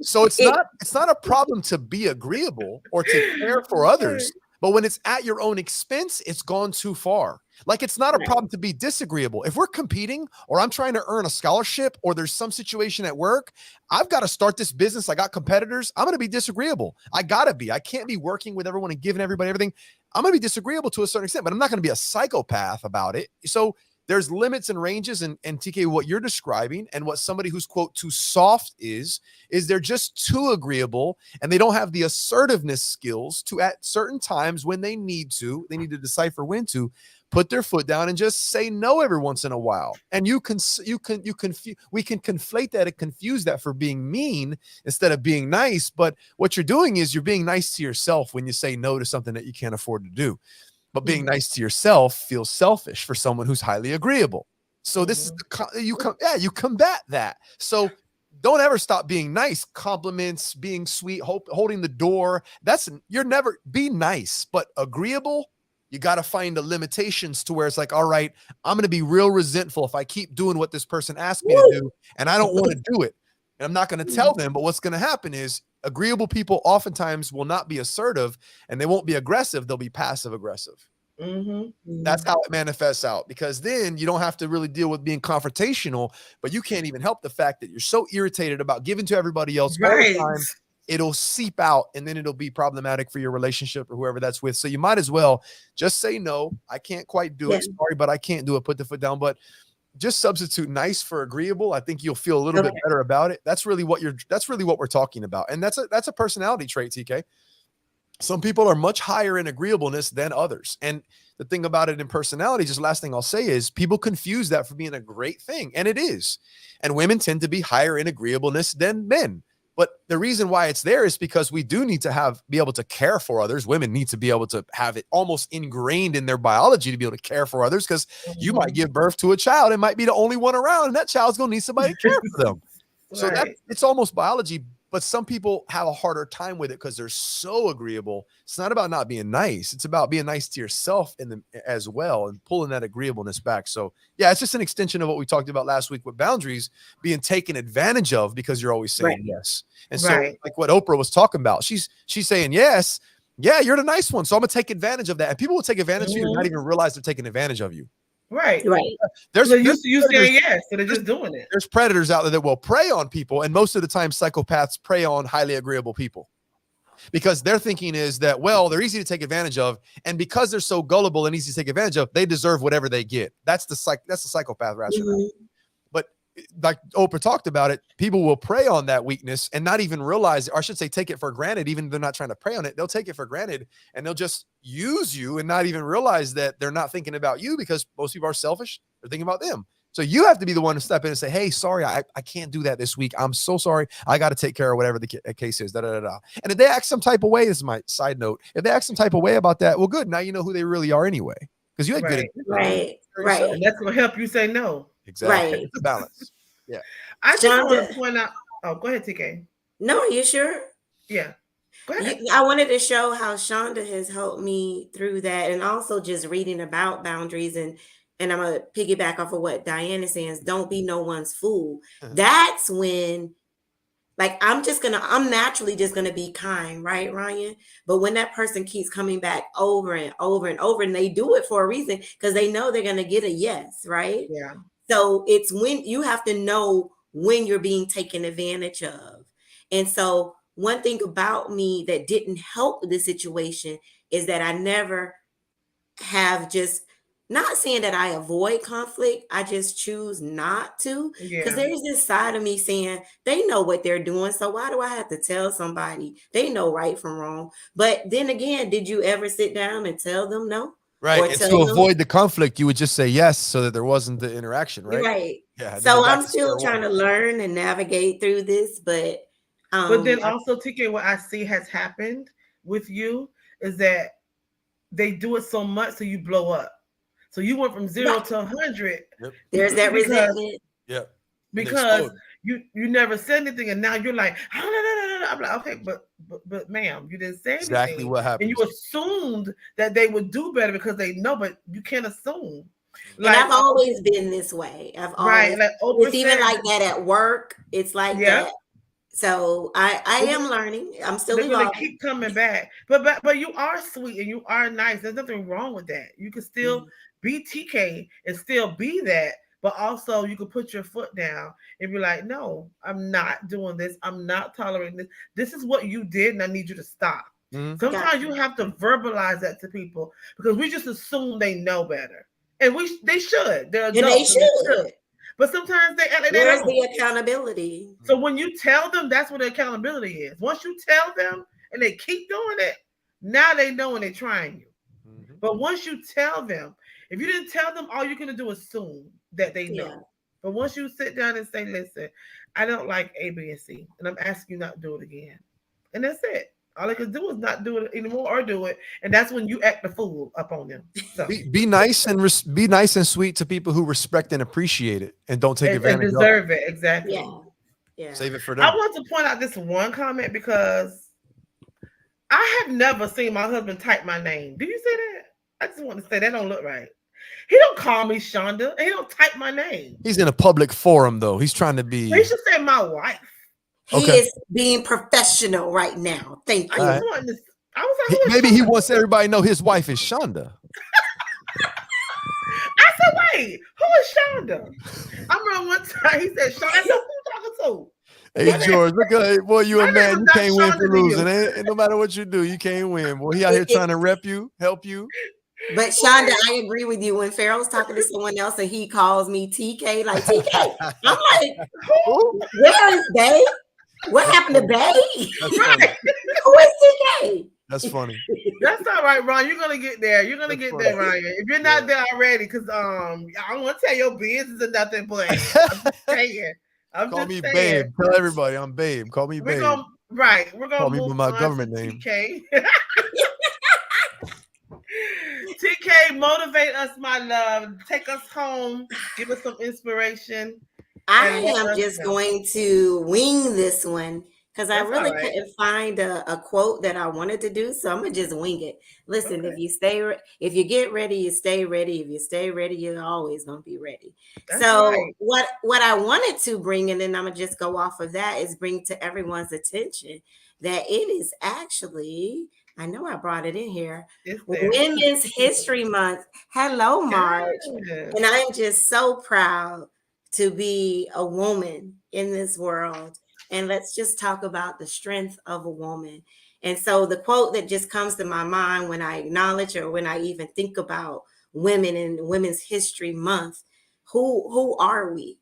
So it's not a problem to be agreeable or to care for others, but when it's at your own expense, it's gone too far. Like, it's not a problem to be disagreeable. If we're competing or I'm trying to earn a scholarship or there's some situation at work, I've got to start this business. I got competitors. I'm going to be disagreeable. I got to be. I can't be working with everyone and giving everybody everything. I'm going to be disagreeable to a certain extent, but I'm not going to be a psychopath about it. So there's limits and ranges, and TK, what you're describing and what somebody who's, quote, too soft is they're just too agreeable and they don't have the assertiveness skills to, at certain times when they need to decipher when to put their foot down and just say no every once in a while. And we can conflate that and confuse that for being mean instead of being nice. But what you're doing is you're being nice to yourself when you say no to something that you can't afford to do. But being nice to yourself feels selfish for someone who's highly agreeable. So this is you combat that. So don't ever stop being nice. Compliments, being sweet, holding the door. Be nice, but agreeable. You got to find the limitations to where it's like, all right, I'm going to be real resentful if I keep doing what this person asked me to do, and I don't want to do it. And I'm not going to tell them, but what's going to happen is agreeable people oftentimes will not be assertive and they won't be aggressive. They'll be passive aggressive. That's how it manifests out, because then you don't have to really deal with being confrontational, but you can't even help the fact that you're so irritated about giving to everybody else all the time. It'll seep out and then it'll be problematic for your relationship or whoever that's with. So you might as well just say, no, I can't quite do it. Sorry, but I can't do it. Put the foot down. But just substitute nice for agreeable. I think you'll feel a little bit better about it. That's really what we're talking about. And that's a personality trait, TK. Some people are much higher in agreeableness than others. And the thing about it in personality, just last thing I'll say, is people confuse that for being a great thing. And it is. And women tend to be higher in agreeableness than men. But the reason why it's there is because we do need to be able to care for others. Women need to be able to have it almost ingrained in their biology to be able to care for others, because you might give birth to a child. It might be the only one around, and that child's going to need somebody to care for them. So it's almost biology. But some people have a harder time with it because they're so agreeable. It's not about not being nice. It's about being nice to yourself as well and pulling that agreeableness back. So, yeah, it's just an extension of what we talked about last week with boundaries being taken advantage of because you're always saying yes. And so, like what Oprah was talking about, she's saying yes. Yeah, you're the nice one. So I'm going to take advantage of that. And people will take advantage of you and not even realize they're taking advantage of you. Right. There's you saying yes, so they're just doing it. There's predators out there that will prey on people, and most of the time psychopaths prey on highly agreeable people because their thinking is that, well, they're easy to take advantage of, and because they're so gullible and easy to take advantage of, they deserve whatever they get. That's the psychopath rationale. But like Oprah talked about it, people will prey on that weakness and not even realize, or I should say take it for granted, even if they're not trying to prey on it. They'll take it for granted and they'll just use you and not even realize that they're not thinking about you, because most people are selfish. They're thinking about them. So you have to be the one to step in and say, hey, sorry, I can't do that this week. I'm so sorry. I got to take care of whatever the case is. And if they act some type of way, this is my side note, if they act some type of way about that, well, good. Now you know who they really are anyway, because you had good right. And that's going to help you say no. Exactly. It's a balance. Yeah. I just want to point out. Oh, go ahead, TK. No, are you sure? Yeah. Go ahead. I wanted to show how Shanda has helped me through that, and also just reading about boundaries, and I'm gonna piggyback off of what Diane is saying. Don't be no one's fool. That's when, like, I'm naturally just gonna be kind, right, Ryan? But when that person keeps coming back over and over and over, and they do it for a reason because they know they're gonna get a yes, right? Yeah. So it's when you have to know when you're being taken advantage of. And so one thing about me that didn't help the situation is that I never have just not saying that I avoid conflict, I just choose not to. Because Yeah. there's this side of me saying they know what they're doing. So why do I have to tell somebody? They know right from wrong. But then again, did you ever sit down and tell them no? Right. Or And tell to them avoid the conflict, you would just say yes so that there wasn't the interaction, right? right? Yeah. And then you're So back I'm to still square trying one. to learn and navigate through this, but But then I, also, TK, what I see has happened with you is that they do it so much so you blow up. So you went from zero right, to 100 Yep. there's that because resentment. Yep. And they because explode. you never said anything, and now you're like, oh, no, no, no, no. I'm like, okay, but ma'am, you didn't say Exactly anything, what and you happens. assumed that they would do better because they know, but you can't assume. And Like, I've always been this way. I've right, always, like Oprah it's even said, like that at work. It's like yeah. that. So I am learning. I'm still They're gonna evolving. keep coming back. But you are sweet and you are nice. There's nothing wrong with that. You can still Mhm. be TK and still be that, but also you can put your foot down and be like, no, I'm not doing this. I'm not tolerating this. This is what you did, and I need you to stop. Mhm. Sometimes Gotcha. you have to verbalize that to people because we just assume they know better. And they should. They're And they adults and they should. should. But sometimes they act like they Where's don't. the accountability? So when you tell them, that's what the accountability is. Once you tell them and they keep doing it, now they know when they're trying you. Mhm. But once you tell them, if you didn't tell them, all you're gonna do is assume that they Yeah. know. But once you sit down and say, "Listen, I don't like A, B, and C, and I'm asking you not to do it again," and that's it. All they can do is not do it anymore or do it, and that's when you act the fool up on them. So Be nice and be nice and sweet to people who respect and appreciate it and don't take and advantage of it. deserve it exactly. Yeah. Yeah. Save it for I them. want to point out this one comment because I have never seen my husband type my name. Do you see that? I just want to say that don't look right. He don't call me Shonda, and he don't type my name. He's in a public forum though. He's trying to So he be should say my wife. He okay. is being professional right now. Thank I All just right. you. want to. I was like, who Maybe is he Shonda? wants everybody to know his wife is Shonda. I said, wait, who is Shonda? I remember one time he said, Shonda. I said, who you talking to? Hey My name, George, look at boy, you my a name man. is You not can't win for Shonda to losing. you. And no matter what you do, you can't win. Boy, he out here trying to rep you, help you. But Shonda, I agree with you. When Pharaoh's talking to someone else and he calls me TK, like TK, I'm like, Ooh, where is Bay? What that's happened to funny. Bay? That's funny. Right. Who is TK? That's funny. That's all right, Ron. You're gonna get there. You're gonna That's get funny. there, Ryan. If you're Yeah. not there already, because I don't want to tell your business or nothing, but I'm just saying. I'm Call just me saying. babe. Tell everybody I'm babe. Call me We're babe. gonna right. We're Call gonna me move by my on to government name. TK. TK, motivate us, my love. Take us home. Give us some inspiration, I and let am us just know. going to wing this one because I That's all really right. couldn't find a quote that I wanted to do. So I'm gonna just wing it. Listen, Okay, if you get ready, you stay ready. If you stay ready, you're always gonna be ready. that's So right. what I wanted to bring, and then I'm gonna just go off of that, is bring to everyone's attention that it is actually, I know I brought it in here, It's there. Women's History Month. Hello, March. Yes, And I'm just so proud to be a woman in this world. And let's just talk about the strength of a woman. And so the quote that just comes to my mind when I acknowledge or when I even think about women in Women's History Month, who are we?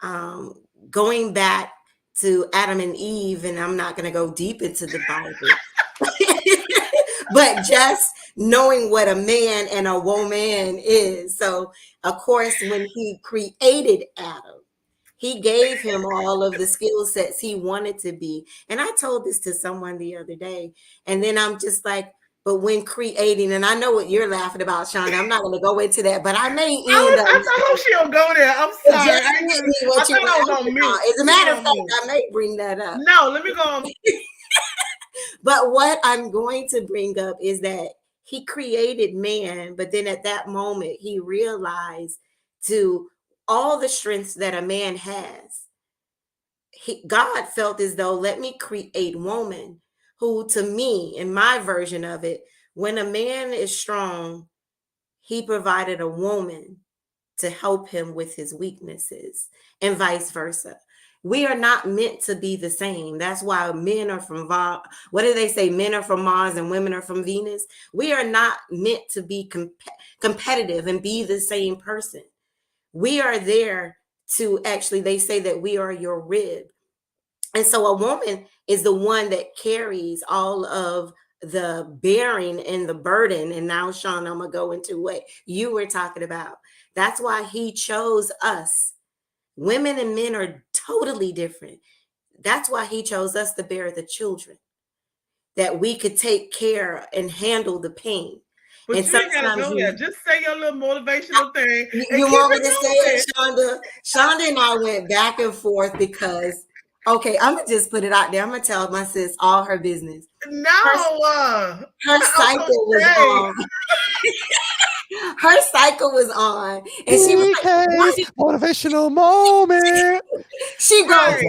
Um, Going back to Adam and Eve, and I'm not going to go deep into the Bible, but just knowing what a man and a woman is. So, of course, when he created Adam, he gave him all of the skill sets he wanted to be. And I told this to someone the other day, and then I'm just like, but when creating, and I know what you're laughing about, Shonda, I'm not going to go into that, but I may end up I hope she don't go there. I'm it sorry. just hit me I what you thought were I was laughing on mute. about. As a Let me matter go of on fact, mute. I may bring that up. No, let me go on. But what I'm going to bring up is that he created man, but then at that moment, he realized to all the strengths that a man has. God felt as though, let me create woman, who to me, in my version of it, when a man is strong, he provided a woman to help him with his weaknesses and vice versa. We are not meant to be the same. That's why men are from what do they say? Men are from Mars and women are from Venus. We are not meant to be competitive and be the same person. We are there to actually, they say that we are your rib. And so a woman is the one that carries all of the bearing and the burden. And now, Sean, I'm going to go into what you were talking about. That's why he chose us. Women and men are totally different. That's why he chose us to bear the children, that we could take care and handle the pain. But and you ain't gotta go there. Just say your little motivational thing. You want me to say it, Shonda? Shonda and I went back and forth because, okay, I'm gonna just put it out there. I'm gonna tell my sis all her business. No, her cycle was on. Her cycle was on, and she was like, motivational moment. She goes,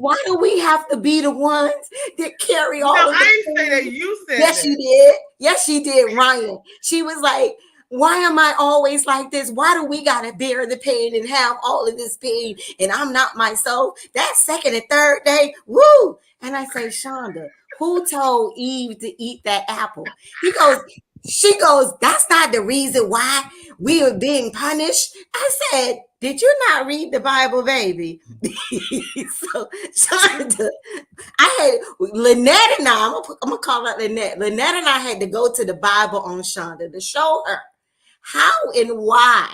why do we have to be the ones that carry all of the I didn't say that. You said yes, that. you did. Yes, she did, Ryan. She was like, why am I always like this? Why do we got to bear the pain and have all of this pain? And I'm not myself. That second and third day, woo. And I say, Shonda, who told Eve to eat that apple? She goes, that's not the reason why we are being punished. I said, did you not read the Bible, baby? So, Shonda, I had Lynette and I'm gonna call out Lynette. Lynette and I had to go to the Bible on Shonda to show her how and why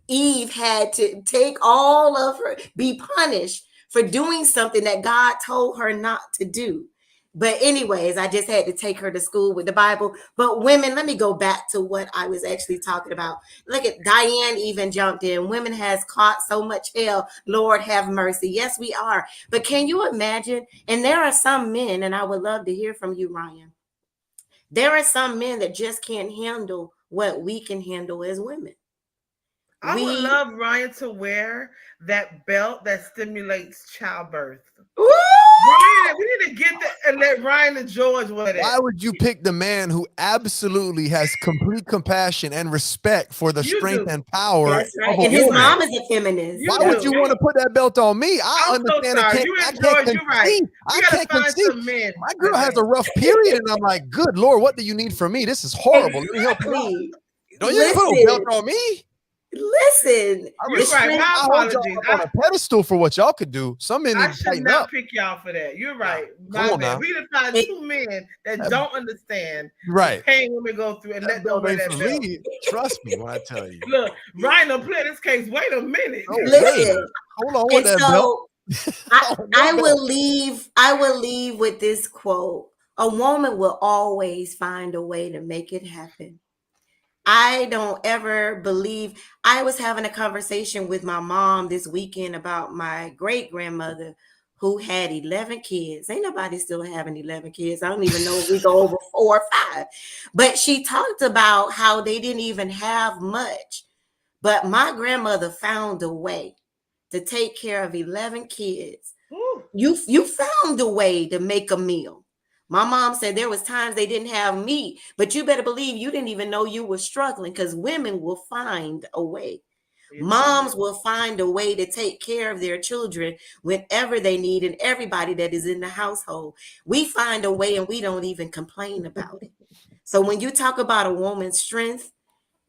Eve had to take all of her, be punished for doing something that God told her not to do. But anyways, I just had to take her to school with the Bible. But women, let me go back to what I was actually talking about. Look at Diane even jumped in. Women has caught so much hell. Lord have mercy. Yes, we are. But can you imagine? And there are some men, and I would love to hear from you, Ryan. There are some men that just can't handle what we can handle as women. I would love Ryan to wear that belt that stimulates childbirth. Ryan, we need to get that and let Ryan and George wear that. Why would you pick the man who absolutely has complete compassion and respect for the strength and power? That's right. And his mom is a feminist. Why would you want to put that belt on me? I understand. I can't conceive. I can't conceive. My girl has a rough period, and I'm like, good Lord, what do you need from me? This is horrible. Let me help you. Don't you put a belt on me? Listen, you're right. My apologies. On a pedestal for what y'all could do. Some men need to tighten up. I should not pick y'all for that. You're right. My bad. We done find two men that don't understand the pain women go through and let them wear that belt. Trust me when I tell you. Look, Ryan don't play this case. Wait a minute. Listen, hold on with that belt. I will leave with this quote. A woman will always find a way to make it happen. I don't ever believe. I was having a conversation with my mom this weekend about my great grandmother who had 11 kids. Ain't nobody still having 11 kids. I don't even know if we go over 4 or 5. But she talked about how they didn't even have much. But my grandmother found a way to take care of 11 kids. Ooh. You found a way to make a meal. My mom said there was times they didn't have meat, but you better believe you didn't even know you were struggling because women will find a way. Moms will find a way to take care of their children whenever they need, and everybody that is in the household. We find a way and we don't even complain about it. So when you talk about a woman's strength,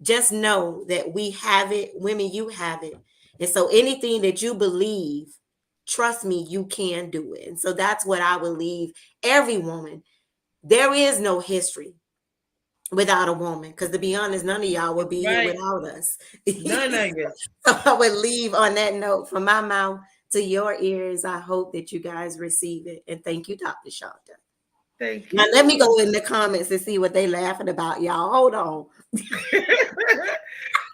just know that we have it. Women, you have it. And so anything that you believe, trust me, you can do it. And so that's what I will leave every woman. There is no history without a woman, because to be honest, none of y'all would be here without us. None of you. So I would leave on that note from my mouth to your ears. I hope that you guys receive it. And thank you, Dr. Shanda. Thank you. Now let me go in the comments and see what they laughing about, y'all. Hold on.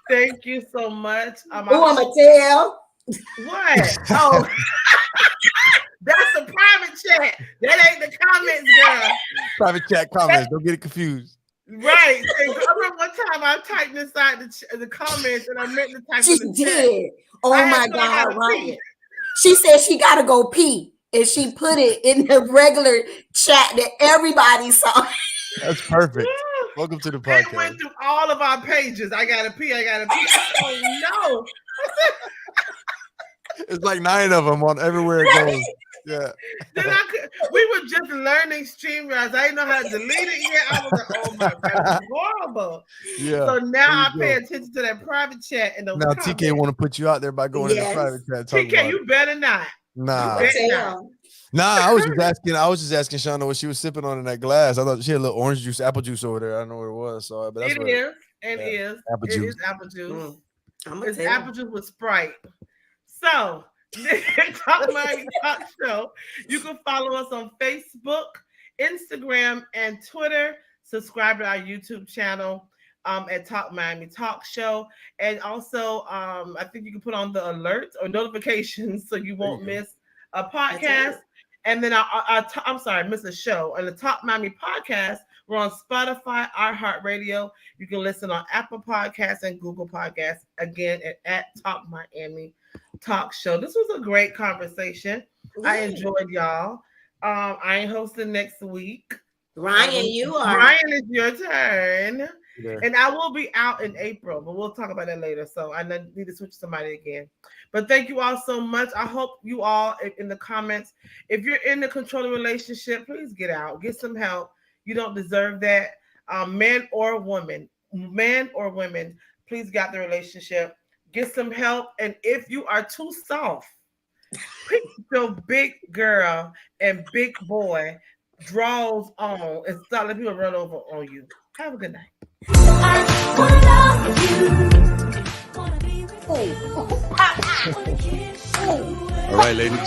Thank you so much. Who I'm going to tell? What? Oh, that's a private chat. That ain't the comments, girl. Private chat comments. Don't get it confused. Right. I remember one time I typed inside the comments and I meant to type in the chat. She did. Oh my God, right. She said she got to go pee. And she put it in the regular chat that everybody saw. That's perfect. Welcome to the podcast. It went through all of our pages. I got to pee. Oh, no. It's like 9 of them on everywhere it goes. Yeah. Then we were just learning StreamYards. I didn't know how to delete it yet. I was like, oh my God, it's horrible. Yeah. So now I There pay you go. attention to that private chat and those Now comments. TK want to put you out there by going in the Yes. private chat. talking TK, about you better not. Nah. You better not. Tell. Nah, I was just asking Shanda what she was sipping on in that glass. I thought she had a little orange juice, apple juice over there. I don't know what it was. So, but that's It what is. It yeah, is. apple It juice. is apple juice. I'm It's tell. apple juice with Sprite. So, Talk Miami Talk Show. You can follow us on Facebook, Instagram, and Twitter. Subscribe to our YouTube channel at Talk Miami Talk Show. And also, I think you can put on the alerts or notifications so you won't miss a podcast. And then I'm sorry, miss a show. And the Talk Miami podcast, we're on Spotify, iHeartRadio. You can listen on Apple Podcasts and Google Podcasts. Again, at Talk Miami Talk Show. This was a great conversation. Yeah. I enjoyed y'all. I ain't hosting next week. Ryan, you are. Ryan, it's your turn. Yeah. And I will be out in April, but we'll talk about that later. So I need to switch to somebody again. But thank you all so much. I hope you all in the comments, if you're in a controlling relationship, please get out. Get some help. You don't deserve that. Man or woman, please get the relationship. Get some help. And if you are too soft, pick your big girl and big boy draws on and stop letting people run over on you. Have a good night. All right, ladies.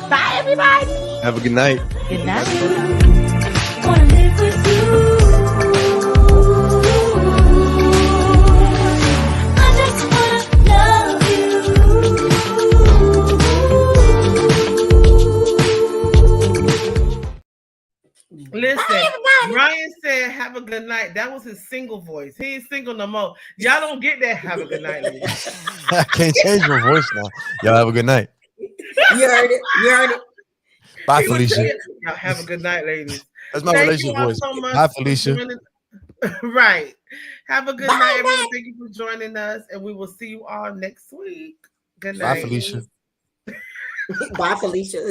Bye, everybody. Have a good night. Good night. Listen, Ryan said, have a good night. That was his single voice. He ain't single no more. Y'all don't get that. Have a good night, ladies. I can't change my voice now. Y'all have a good night. You heard it. You heard it. Bye, He would Felicia. say, y'all have a good night, ladies. That's my Thank relationship you all voice. so much Bye, for Felicia. joining- Right. Have a good night, everyone. Thank you for joining us, and we will see you all next week. Good night. Bye, Felicia. Bye, Felicia.